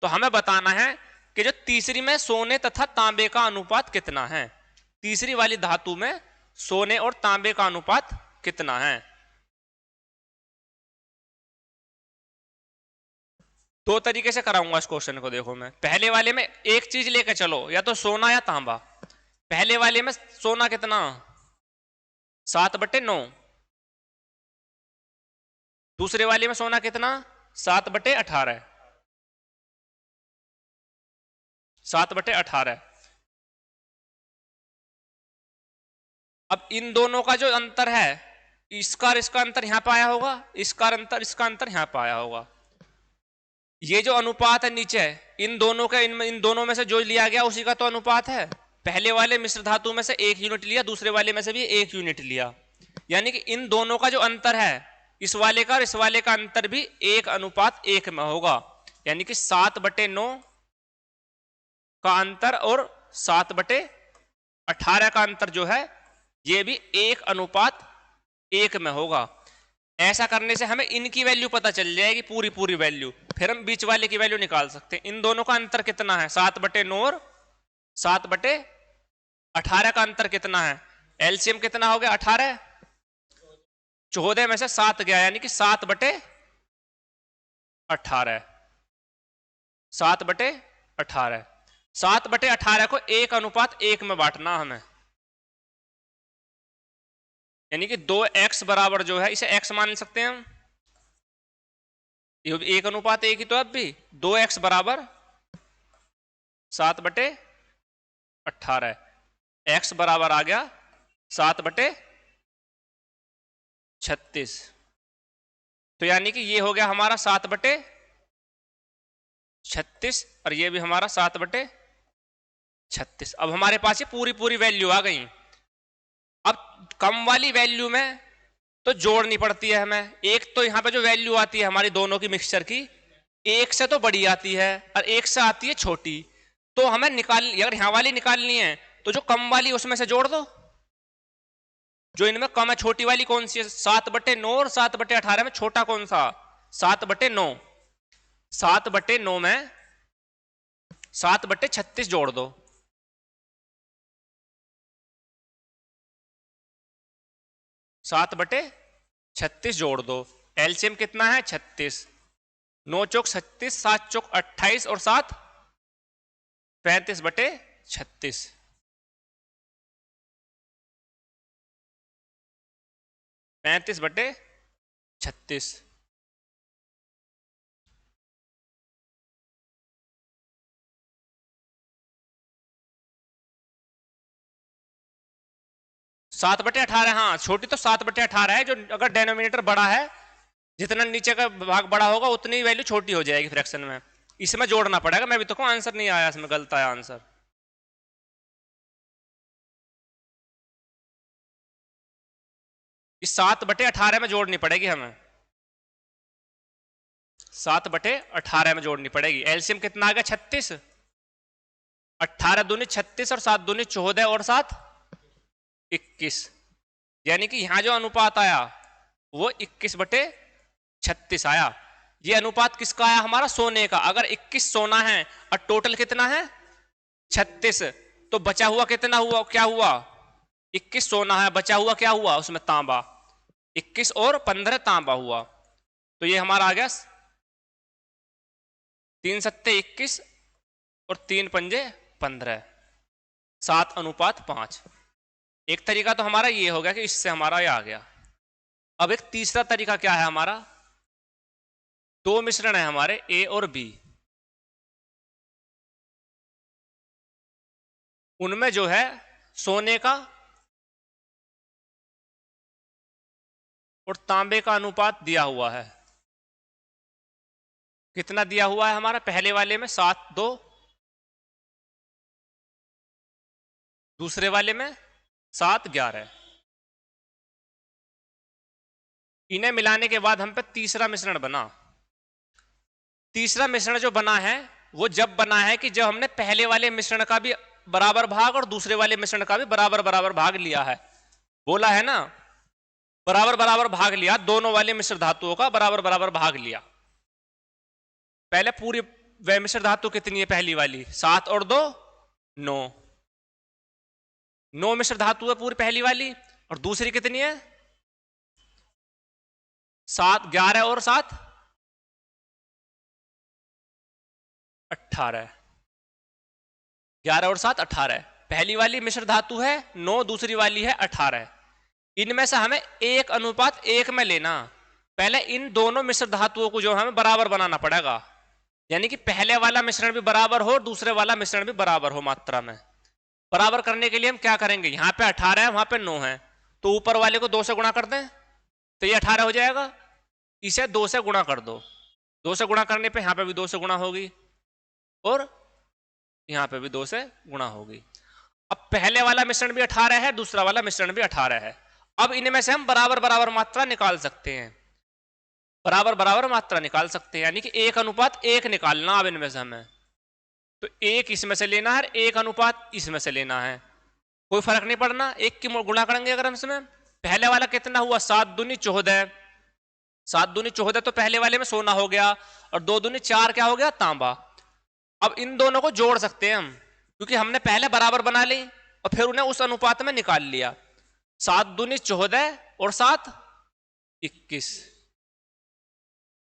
तो हमें बताना है कि जो तीसरी में सोने तथा तांबे का अनुपात कितना है, तीसरी वाली धातु में सोने और तांबे का अनुपात कितना है। दो तरीके से कराऊंगा इस क्वेश्चन को, देखो मैं पहले वाले में एक चीज लेकर चलो, या तो सोना या तांबा। पहले वाले में सोना कितना 7/9, दूसरे वाले में सोना कितना 7/18, 7/18। अब इन दोनों का जो अंतर है, इसका और इसका अंतर यहां पाया होगा, इसका अंतर इसका अंतर यहां पाया होगा। ये जो अनुपात है नीचे है, इन दोनों का इन दोनों में से जो लिया गया उसी का तो अनुपात है। पहले वाले मिश्र धातु में से 1 यूनिट लिया, दूसरे वाले में से भी 1 यूनिट लिया, यानी कि इन दोनों का जो अंतर है, इस वाले का और इस वाले का अंतर भी 1:1 में होगा। यानी कि 7/9 का अंतर और 7/18 का अंतर जो है, ये भी 1:1 में होगा। ऐसा करने से हमें इनकी वैल्यू पता चल जाएगी, पूरी पूरी वैल्यू, फिर हम बीच वाले की वैल्यू निकाल सकते हैं। इन दोनों का अंतर कितना है 7/9 और 7/18 का अंतर कितना है, एलसीएम कितना हो गया 18, 14 में से 7 गया, यानी कि 7/18, 7/18, 7/18 को 1:1 में बांटना हमें, यानी कि 2x बराबर जो है, इसे x मान सकते हैं हम, ये 1:1 ही तो अब भी 2x बराबर 7/18, x बराबर आ गया 7/36। तो यानी कि ये हो गया हमारा 7/36 और ये भी हमारा 7/36। अब हमारे पास ये पूरी पूरी वैल्यू आ गई। अब कम वाली वैल्यू में तो जोड़नी पड़ती है हमें। एक तो यहां पे जो वैल्यू आती है हमारी दोनों की मिक्सचर की, एक से तो बड़ी आती है और एक से आती है छोटी, तो हमें अगर यहां वाली निकालनी है तो जो कम वाली उसमें से जोड़ दो, जो इनमें कम है छोटी वाली कौन सी है 7/9 और 7/18 में छोटा कौन सा 7/9, 7/9 में 7/36 जोड़ दो, 7/36 जोड़ दो, एलसीएम कितना है 36, 9 चौक 36, 7 चौक 28 और 7 35/36, 35/36। 7/18, हाँ छोटी तो 7/18 है, जो अगर डेनोमिनेटर बड़ा है, जितना नीचे का भाग बड़ा होगा उतनी वैल्यू छोटी हो जाएगी फ्रैक्शन में। इसमें जोड़ना पड़ेगा, मैं भी तो कहूँ आंसर नहीं आया, इसमें गलत आया आंसर। इस 7/18 में जोड़नी पड़ेगी हमें, 7/18 में जोड़नी पड़ेगी। एलसीएम कितना आ गया 36, 18 दूनी 36 और 7 दूनी 14 और 7 21, यानी कि यहां जो अनुपात आया वो 21/36 आया। ये अनुपात किसका आया? हमारा सोने का। अगर 21 सोना है और टोटल कितना है 36, तो बचा हुआ कितना हुआ, क्या हुआ? 21 सोना है, बचा हुआ क्या हुआ उसमें? तांबा। 21 और 15 तांबा हुआ, तो ये हमारा आ गया 3 सत्ते 21 और 3 पंजे 15, 7:5। एक तरीका तो हमारा ये हो गया कि इससे हमारा ये आ गया। अब एक तीसरा तरीका क्या है हमारा? दो मिश्रण है हमारे ए और बी, उनमें जो है सोने का और तांबे का अनुपात दिया हुआ है। कितना दिया हुआ है हमारा? पहले वाले में 7:2, दूसरे वाले में 7:11। इन्हें मिलाने के बाद हम पे तीसरा मिश्रण बना। तीसरा मिश्रण जो बना है वो जब बना है कि जब हमने पहले वाले मिश्रण का भी बराबर भाग और दूसरे वाले मिश्रण का भी बराबर बराबर भाग लिया है। बोला है ना, बराबर बराबर भाग लिया, दोनों वाले मिश्र धातुओं का बराबर बराबर भाग लिया। पहले पूरी वह मिश्र धातु कितनी है? पहली वाली 7 और 2 9, 9 मिश्र धातु है पूरी पहली वाली। और दूसरी कितनी है? 7 11 और 7 18, 11 और 7 18। पहली वाली मिश्र धातु है 9, दूसरी वाली है 18। इनमें से हमें 1:1 में लेना। पहले इन दोनों मिश्र धातुओं को जो हमें बराबर बनाना पड़ेगा, यानी कि पहले वाला मिश्रण भी बराबर हो, दूसरे वाला मिश्रण भी बराबर हो मात्रा में। बराबर करने के लिए हम क्या करेंगे? यहां पे 18 है, वहां पे 9 है, तो ऊपर वाले को 2 से गुणा कर दें तो ये 18 हो जाएगा। इसे 2 से गुणा कर दो, 2 से गुणा करने पे यहां पे भी 2 से गुणा होगी और यहां पे भी 2 से गुणा होगी। अब पहले वाला मिश्रण भी 18 है, दूसरा वाला मिश्रण भी 18 है। अब इनमें से हम बराबर बराबर मात्रा निकाल सकते हैं, बराबर बराबर मात्रा निकाल सकते हैं, यानी कि 1:1 निकालना। अब इनमें से हमें तो 1 इसमें से लेना है, 1:1 इसमें से लेना है, कोई फर्क नहीं पड़ना। 1 की गुणा करेंगे अगर हम इसमें, पहले वाला कितना हुआ? 7 दूनी 14, 7 दूनी 14 तो पहले वाले में सोना हो गया, और 2 दूनी 4 क्या हो गया? तांबा। अब इन दोनों को जोड़ सकते हैं हम, क्योंकि हमने पहले बराबर बना ली और फिर उन्हें उस अनुपात में निकाल लिया। 7 दूनी 14 और 7 21,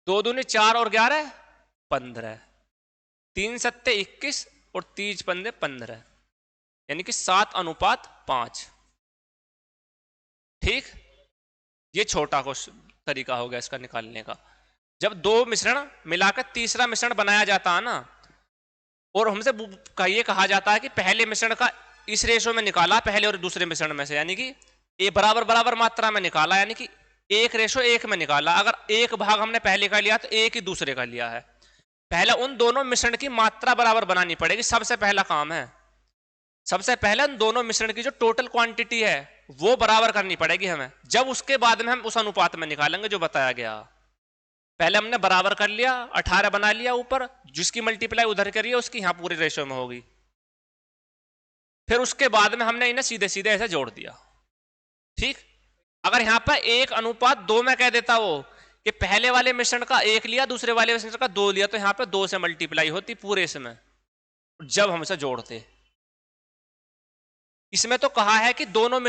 2 दूनी 4 और 11 15, 3 सत्ते 21 और 3 पंजे 15, यानी कि 7:5। ठीक, ये छोटा तरीका हो गया इसका निकालने का। जब दो मिश्रण मिलाकर तीसरा मिश्रण बनाया जाता है ना, और हमसे ये कहा जाता है कि पहले मिश्रण का इस रेशो में निकाला, पहले और दूसरे मिश्रण में से, यानी कि ये बराबर बराबर मात्रा में निकाला, यानी कि 1:1 में निकाला। अगर एक भाग हमने पहले का लिया तो एक ही दूसरे का लिया है। पहले उन दोनों मिश्रण की मात्रा बराबर बनानी पड़ेगी, सबसे पहला काम है। सबसे पहले उन दोनों मिश्रण की जो टोटल क्वांटिटी है वो बराबर करनी पड़ेगी हमें, जब उसके बाद में हम उस अनुपात में निकालेंगे जो बताया गया। पहले हमने बराबर कर लिया, 18 बना लिया ऊपर, जिसकी मल्टीप्लाई उधर करिए उसकी यहां पूरी रेशो में होगी। फिर उसके बाद में हमने इन्हें सीधे सीधे ऐसे जोड़ दिया। ठीक, अगर यहां पर 1:2 में कह देता वो कि पहले वाले मिश्रण का 1 लिया, दूसरे वाले मिश्रण का 2 लिया, तो यहां पर 2 से मल्टीप्लाई होती पूरे इसमें, जब हम इसे जोड़ते। इसमें तो कहा है कि दोनों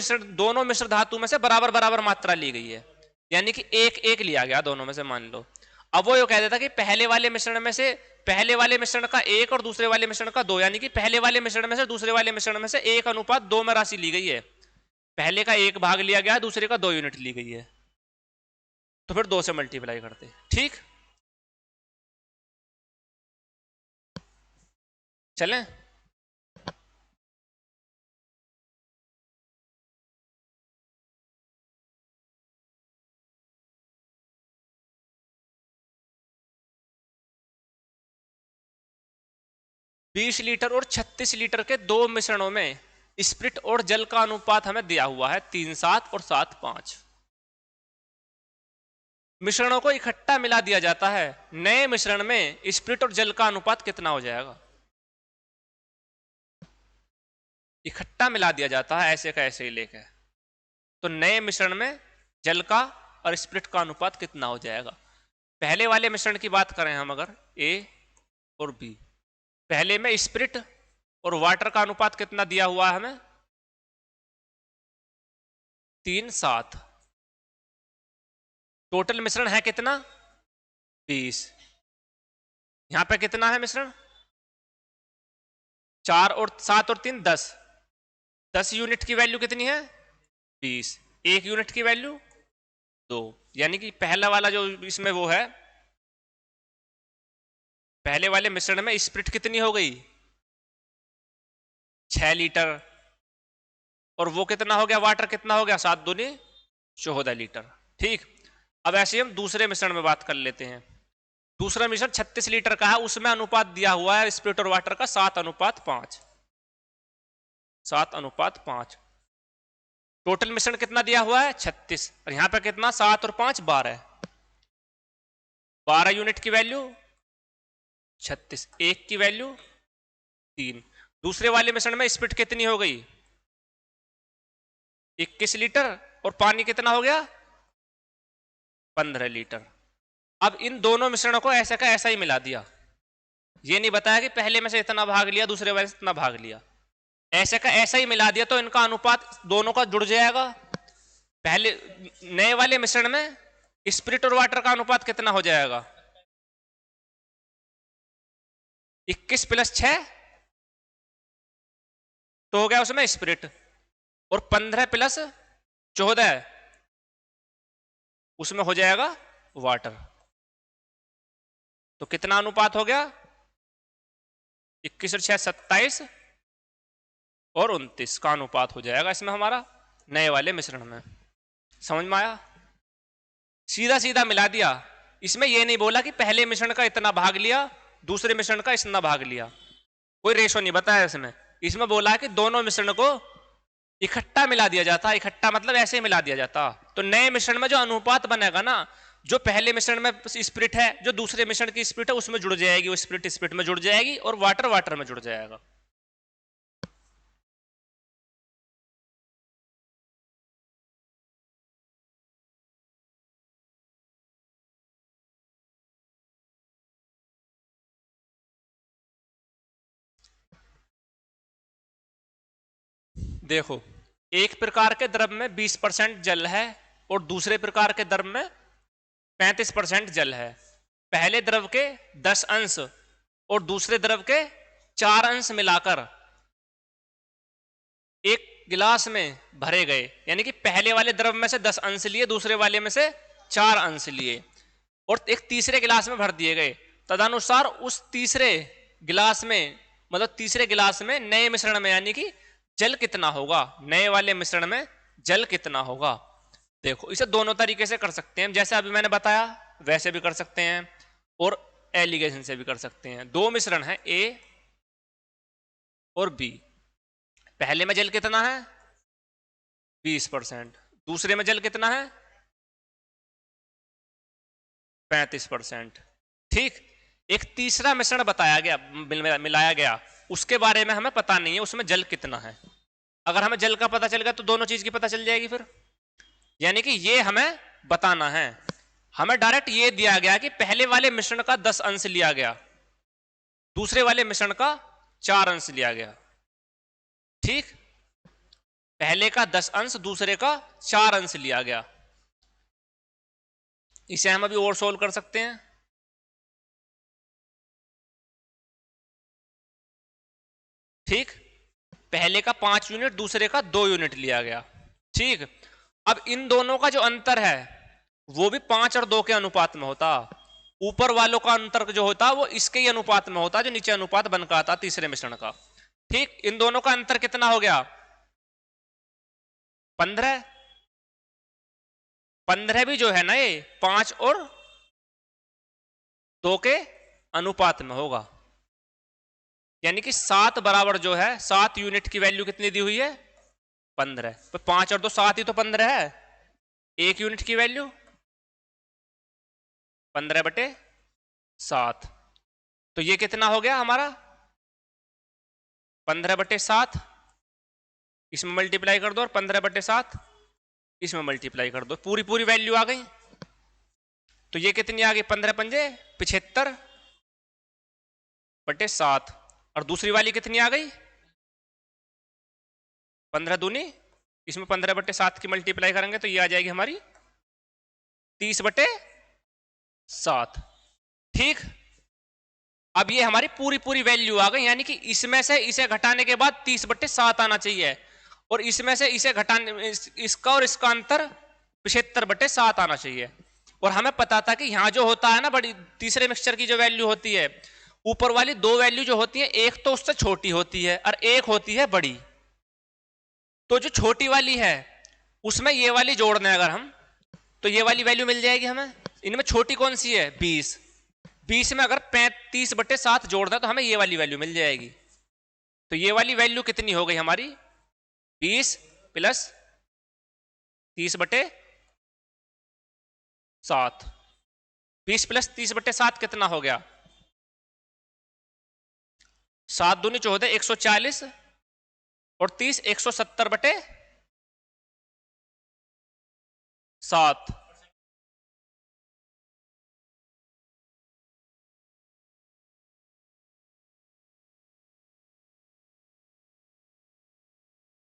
मिश्र धातु में से बराबर बराबर मात्रा ली गई है, यानी कि 1:1 लिया गया दोनों में से, मान लो। अब वो ये कह देता कि पहले वाले मिश्रण में से, पहले वाले मिश्रण का 1 और दूसरे वाले मिश्रण का 2, यानी कि पहले वाले मिश्रण में से दूसरे वाले मिश्रण में से 1:2 में राशि ली गई है। पहले का 1 भाग लिया गया, दूसरे का 2 यूनिट ली गई है, तो फिर 2 से मल्टीप्लाई करते। ठीक, चलें। 20 लीटर और 36 लीटर के दो मिश्रणों में स्प्रिट और जल का अनुपात हमें दिया हुआ है 3:7 और 7:5। मिश्रणों को इकट्ठा मिला दिया जाता है, नए मिश्रण में स्प्रिट और जल का अनुपात कितना हो जाएगा? इकट्ठा मिला दिया जाता है ऐसे का ऐसे ही लेकर, तो नए मिश्रण में जल का और स्प्रिट का अनुपात कितना हो जाएगा? पहले वाले मिश्रण की बात करें हम, अगर ए और बी, पहले में स्प्रिट और वाटर का अनुपात कितना दिया हुआ है हमें? 3:7। टोटल मिश्रण है कितना? 20। यहां पे कितना है मिश्रण? 4 और 7 और 3 10। 10 यूनिट की वैल्यू कितनी है? 20। 1 यूनिट की वैल्यू 2। यानी कि पहला वाला जो इसमें वो है, पहले वाले मिश्रण में स्प्रिट कितनी हो गई? 6 लीटर। और वो कितना हो गया? वाटर कितना हो गया? 7 दूनी 14 लीटर। ठीक, अब ऐसे हम दूसरे मिश्रण में बात कर लेते हैं। दूसरा मिश्रण 36 लीटर का है, उसमें अनुपात दिया हुआ है स्प्रिट और वाटर का 7:5। 7:5। टोटल मिश्रण कितना दिया हुआ है? 36। और यहां पर कितना? 7 और 5 12। 12 यूनिट की वैल्यू 36, 1 की वैल्यू 3। दूसरे वाले मिश्रण में स्प्रिट कितनी हो गई? 21 लीटर। और पानी कितना हो गया? 15 लीटर। अब इन दोनों मिश्रणों को ऐसा का ऐसा ही मिला दिया, ये नहीं बताया कि पहले में से इतना भाग लिया, दूसरे वाले से इतना भाग लिया, ऐसे का ऐसा ही मिला दिया, तो इनका अनुपात दोनों का जुड़ जाएगा। पहले नए वाले मिश्रण में स्प्रिट और वाटर का अनुपात कितना हो जाएगा? 21 + 6 तो हो गया उसमें स्प्रिट, और 15 + 14 उसमें हो जाएगा वाटर। तो कितना अनुपात हो गया? 21 और 6 27 और 29 का अनुपात हो जाएगा इसमें हमारा, नए वाले मिश्रण में। समझ में आया? सीधा सीधा मिला दिया, इसमें यह नहीं बोला कि पहले मिश्रण का इतना भाग लिया, दूसरे मिश्रण का इतना भाग लिया, कोई रेशो नहीं बताया इसमें। इसमें बोला कि दोनों मिश्रण को इकट्ठा मिला दिया जाता। इकट्ठा मतलब ऐसे ही मिला दिया जाता, तो नए मिश्रण में जो अनुपात बनेगा ना, जो पहले मिश्रण में स्प्रिट है, जो दूसरे मिश्रण की स्प्रिट है उसमें जुड़ जाएगी, वो स्प्रिट स्प्रिट में जुड़ जाएगी, और वाटर वाटर में जुड़ जाएगा। देखो, एक प्रकार के द्रव में 20% जल है और दूसरे प्रकार के द्रव में 35% जल है। पहले द्रव के 10 अंश और दूसरे द्रव के 4 अंश मिलाकर एक गिलास में भरे गए, यानी कि पहले वाले द्रव में से 10 अंश लिए, दूसरे वाले में से 4 अंश लिए, और एक तीसरे गिलास में भर दिए गए। तदनुसार उस तीसरे गिलास में, मतलब तीसरे गिलास में नए मिश्रण में, यानी कि जल कितना होगा, नए वाले मिश्रण में जल कितना होगा। देखो, इसे दोनों तरीके से कर सकते हैं, जैसे अभी मैंने बताया वैसे भी कर सकते हैं, और एलिगेशन से भी कर सकते हैं। दो मिश्रण है ए और बी, पहले में जल कितना है? 20%। दूसरे में जल कितना है? 35%। ठीक, एक तीसरा मिश्रण बताया गया, मिलाया गया, उसके बारे में हमें पता नहीं है उसमें जल कितना है। अगर हमें जल का पता चल गया तो दोनों चीज की पता चल जाएगी फिर। यानी कि ये हमें बताना है। हमें डायरेक्ट ये दिया गया कि पहले वाले मिश्रण का 10 अंश लिया गया, दूसरे वाले मिश्रण का 4 अंश लिया गया। ठीक, पहले का 10 अंश, दूसरे का 4 अंश लिया गया। इसे हम अभी और सोल्व कर सकते हैं। ठीक, पहले का 5 यूनिट, दूसरे का 2 यूनिट लिया गया। ठीक, अब इन दोनों का जो अंतर है वो भी 5 और 2 के अनुपात में होता। ऊपर वालों का अंतर जो होता वो इसके ही अनुपात में होता, जो नीचे अनुपात बन का आता तीसरे मिश्रण का। ठीक, इन दोनों का अंतर कितना हो गया? 15। 15 भी जो है ना, ये 5 और 2 के अनुपात में होगा। यानी कि 7 बराबर जो है 7 यूनिट की वैल्यू कितनी दी हुई है 15। तो 5 और 2 7 ही तो 15 है। 1 यूनिट की वैल्यू 15/7। तो ये कितना हो गया हमारा 15/7। इसमें मल्टीप्लाई कर दो और 15/7 इसमें मल्टीप्लाई कर दो, पूरी पूरी वैल्यू आ गई। तो ये कितनी आ गई 15 पंजे 75/7। और दूसरी वाली कितनी आ गई 15 दूनी, इसमें 15/7 की मल्टीप्लाई करेंगे तो ये आ जाएगी हमारी 30/7। ठीक, अब ये हमारी पूरी पूरी वैल्यू आ गई, यानी कि इसमें से इसे घटाने के बाद 30/7 आना चाहिए, और इसमें से इसे घटाने इसका और इसका अंतर 75/7 आना चाहिए। और हमें पता था कि यहां जो होता है ना बड़ी तीसरे मिक्सचर की जो वैल्यू होती है, ऊपर वाली दो वैल्यू जो होती है एक तो उससे छोटी होती है और एक होती है बड़ी। तो जो छोटी वाली है उसमें ये वाली जोड़ना है अगर हम, तो ये वाली वैल्यू मिल जाएगी हमें। इनमें छोटी कौन सी है 20, 20 में अगर 35/7 जोड़ना तो हमें ये वाली वैल्यू मिल जाएगी। तो ये वाली वैल्यू कितनी हो गई हमारी 20 प्लस 30/7। 20 प्लस 30/7 कितना हो गया 7 दूनी 14 140 और 30 170/7।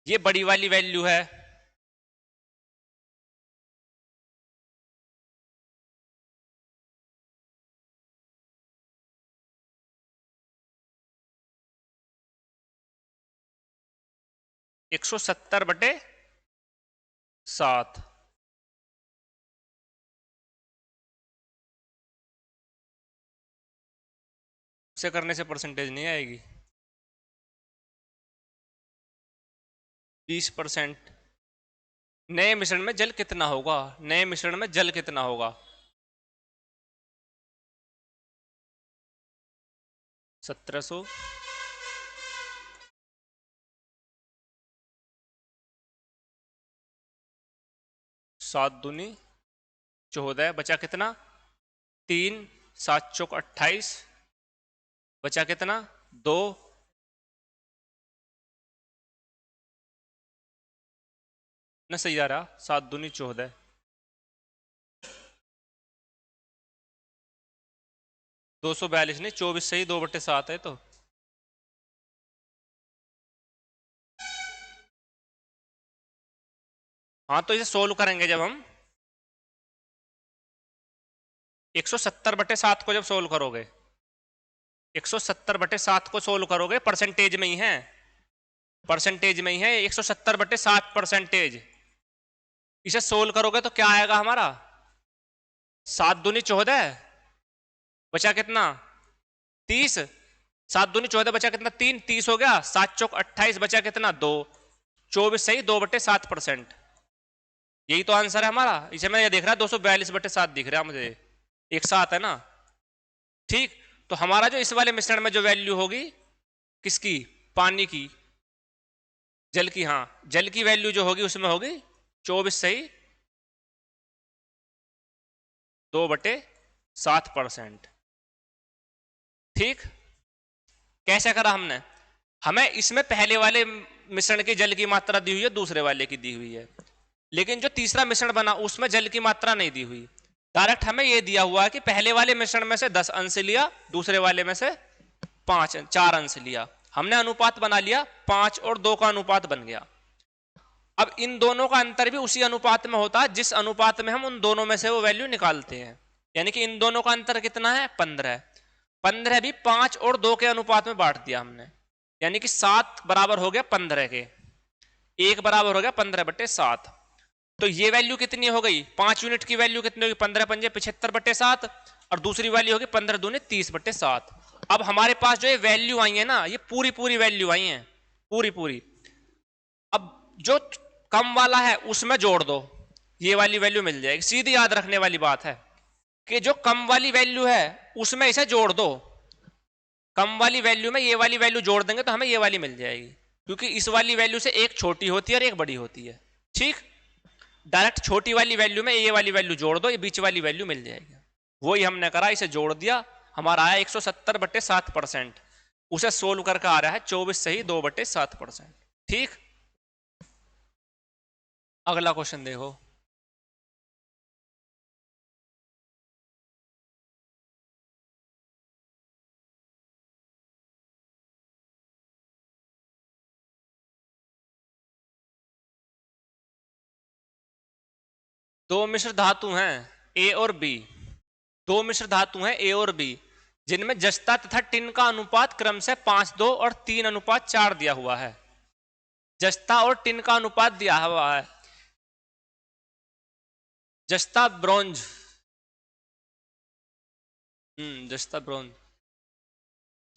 ये बड़ी वाली वैल्यू है। एक 170/7। से करने से परसेंटेज नहीं आएगी 20%। नए मिश्रण में जल कितना होगा, नए मिश्रण में जल कितना होगा 1700। 7 दूनी 14 बचा कितना 3, 7 चौक 28 बचा कितना 2, न सही आ रहा 7 दूनी 14, दो 242 नहीं 24 सही 2/7 है। तो हाँ, तो इसे सोल्व करेंगे जब हम 170/7 को जब सोल्व करोगे 170/7 को सोल्व करोगे परसेंटेज में ही है, परसेंटेज में ही है 170/7 परसेंटेज। इसे सोल्व करोगे तो क्या आएगा हमारा 7 दूनी 14 बचा कितना 30, 7 दूनी 14 बचा कितना 3, 30 हो गया 7 चौक 28 बचा कितना 2, 24 सही 2/7%। यही तो आंसर है हमारा। इसे मैं ये देख रहा 242/7 दिख रहा मुझे, एक साथ है ना। ठीक, तो हमारा जो इस वाले मिश्रण में जो वैल्यू होगी किसकी पानी की, जल की, हाँ जल की वैल्यू जो होगी उसमें होगी 24 सही 2/7%। ठीक, कैसे करा हमने, हमें इसमें पहले वाले मिश्रण की जल की मात्रा दी हुई है, दूसरे वाले की दी हुई है, लेकिन जो तीसरा मिश्रण बना उसमें जल की मात्रा नहीं दी हुई। डायरेक्ट हमें यह दिया हुआ है कि पहले वाले मिश्रण में से 10 अंश लिया, दूसरे वाले में से 4 अंश लिया। हमने अनुपात बना लिया 5 और 2 का अनुपात बन गया। अब इन दोनों का अंतर भी उसी अनुपात में होता है जिस अनुपात में हम उन दोनों में से वो वैल्यू निकालते हैं। यानी कि इन दोनों का अंतर कितना है 15। 15 भी 5 और 2 के अनुपात में बांट दिया हमने, यानी कि 7 बराबर हो गया 15 के, 1 बराबर हो गया 15/7। तो ये वैल्यू कितनी हो गई 5 यूनिट की वैल्यू कितनी होगी 15 पंजे 75/7 और दूसरी वाली होगी 15 दूनी 30/7। अब हमारे पास जो ये वैल्यू आई है ना, ये पूरी पूरी वैल्यू आई है, पूरी पूरी। अब जो कम वाला है उसमें जोड़ दो, ये वाली वैल्यू मिल जाएगी। सीधी याद रखने वाली बात है कि जो कम वाली वैल्यू है उसमें इसे जोड़ दो, कम वाली वैल्यू में ये वाली वैल्यू जोड़ देंगे तो हमें ये वाली मिल जाएगी, क्योंकि इस वाली वैल्यू से एक छोटी होती है और एक बड़ी होती है। ठीक, डायरेक्ट छोटी वाली वैल्यू में ये वाली वैल्यू जोड़ दो, ये बीच वाली वैल्यू मिल जाएगी। वही हमने करा, इसे जोड़ दिया, हमारा आया 170/7%। उसे सोल्व करके आ रहा है 24 सही 2/7%। ठीक, अगला क्वेश्चन देखो। दो मिश्र धातु हैं ए और बी, दो मिश्र धातु हैं ए और बी, जिनमें जस्ता तथा टिन का अनुपात क्रम से 5:2 और 3:4 दिया हुआ है। जस्ता और टिन का अनुपात दिया हुआ है। जस्ता ब्रोंज, जस्ता ब्रोंज,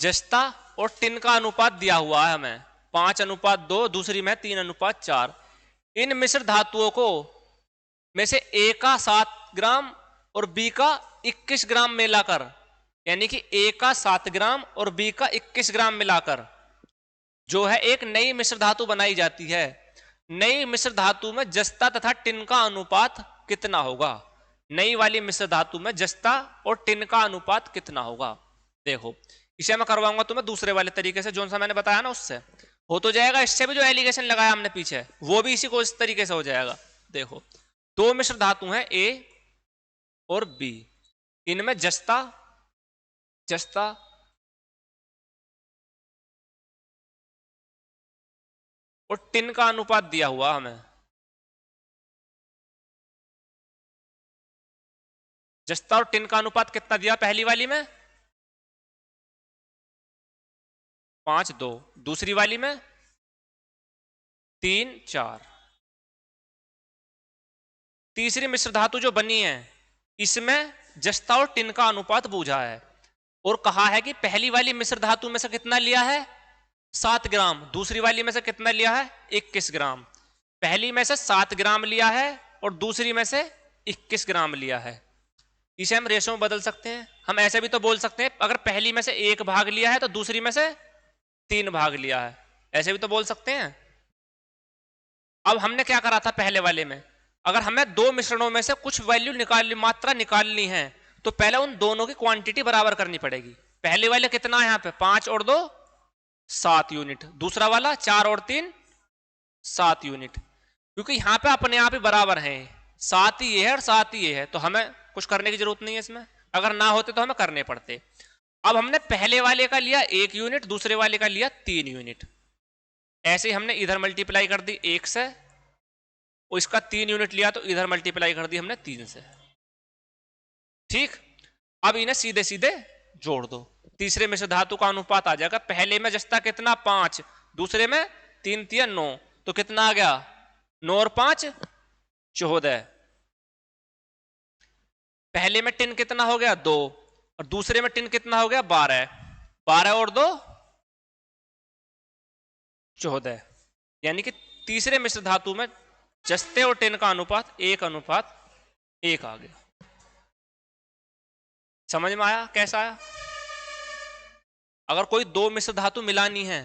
जस्ता और टिन का अनुपात दिया हुआ है हमें 5:2, दूसरी में 3:4। इन मिश्र धातुओं को में से ए का 7 ग्राम और बी का 21 ग्राम मिलाकर, यानी कि ए का 7 ग्राम और बी का 21 ग्राम मिलाकर जो है एक नई मिश्र धातु बनाई जाती है। नई मिश्र धातु में जस्ता तथा टिन का अनुपात कितना होगा? नई वाली मिश्र धातु में जस्ता और टिन का अनुपात कितना होगा? देखो, इसे मैं करवाऊंगा तुम्हें दूसरे वाले तरीके से, जो सा मैंने बताया ना उससे हो तो जाएगा। इससे भी जो एलिगेशन लगाया हमने पीछे वो भी इसी को इस तरीके से हो जाएगा। देखो, दो मिश्र धातु हैं ए और बी, इनमें जस्ता और टिन का अनुपात दिया हुआ हमें। जस्ता और टिन का अनुपात कितना दिया पहली वाली में? 5:2, दूसरी वाली में 3:4। तीसरी मिश्र धातु जो बनी है इसमें जस्ता और टिन का अनुपात पूछा है और कहा है कि पहली वाली मिश्र धातु में से कितना लिया है? 7 ग्राम। दूसरी वाली में से कितना लिया है? 21 ग्राम। पहली में से 7 ग्राम लिया है और दूसरी में से 21 ग्राम लिया है। इसे हम रेशो में बदल सकते हैं। हम ऐसे भी तो बोल सकते हैं, अगर पहली में से 1 भाग लिया है तो दूसरी में से 3 भाग लिया है, ऐसे भी तो बोल सकते हैं। अब हमने क्या करा था पहले वाले में, अगर हमें दो मिश्रणों में से कुछ वैल्यू निकालनी, मात्रा निकालनी है, तो पहले उन दोनों की क्वांटिटी बराबर करनी पड़ेगी। पहले वाले कितना है यहाँ पे? 5 और 2 7 यूनिट। दूसरा वाला 4 और 3 7 यूनिट। क्योंकि यहाँ पे अपने आप ही बराबर हैं, 7 ही ये है और 7 ही ये है, तो हमें कुछ करने की जरूरत नहीं है इसमें। अगर ना होते तो हमें करने पड़ते। अब हमने पहले वाले का लिया 1 यूनिट, दूसरे वाले का लिया 3 यूनिट। ऐसे ही हमने इधर मल्टीप्लाई कर दी 1 से, और इसका 3 यूनिट लिया तो इधर मल्टीप्लाई कर दी हमने 3 से। ठीक, अब इन्हें सीधे सीधे जोड़ दो। तीसरे में से धातु का अनुपात आ जाएगा। पहले में जस्ता कितना? 5, दूसरे में 3 3 9, तो कितना आ गया? 9 और 5 14। पहले में टिन कितना हो गया? 2, और दूसरे में टिन कितना हो गया? 12। 12 और 2 14। यानी कि तीसरे मिश्र धातु में जस्ते और टिन का अनुपात 1:1 आ गया। समझ में आया कैसा आया? अगर कोई दो मिश्र धातु मिलानी है,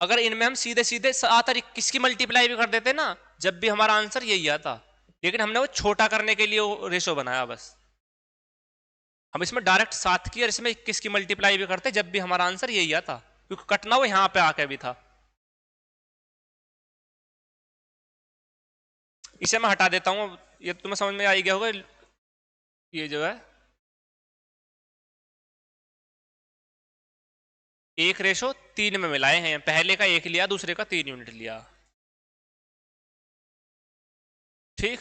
अगर इनमें हम सीधे सीधे 7 और 21 की मल्टीप्लाई भी कर देते ना, जब भी हमारा आंसर यही आता। लेकिन हमने वो छोटा करने के लिए रेशो बनाया बस। हम इसमें डायरेक्ट 7 की और इसमें 21 की मल्टीप्लाई भी करते, जब भी हमारा आंसर यही आता, क्योंकि कटना वो यहां पे आके भी था। इसे मैं हटा देता हूं, ये तुम्हें समझ में आ ही गया होगा। ये जो है 1:3 में मिलाए हैं, पहले का 1 लिया, दूसरे का 3 यूनिट लिया। ठीक,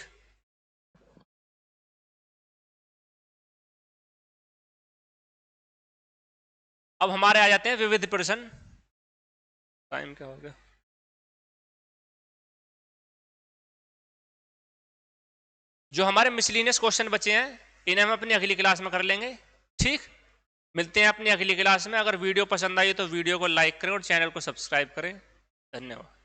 अब हमारे आ जाते हैं विविध प्रश्न। टाइम क्या हो गया? जो हमारे मिसलिनियस क्वेश्चन बचे हैं इन्हें हम अपनी अगली क्लास में कर लेंगे। ठीक, मिलते हैं अपनी अगली क्लास में। अगर वीडियो पसंद आई तो वीडियो को लाइक करें और चैनल को सब्सक्राइब करें। धन्यवाद।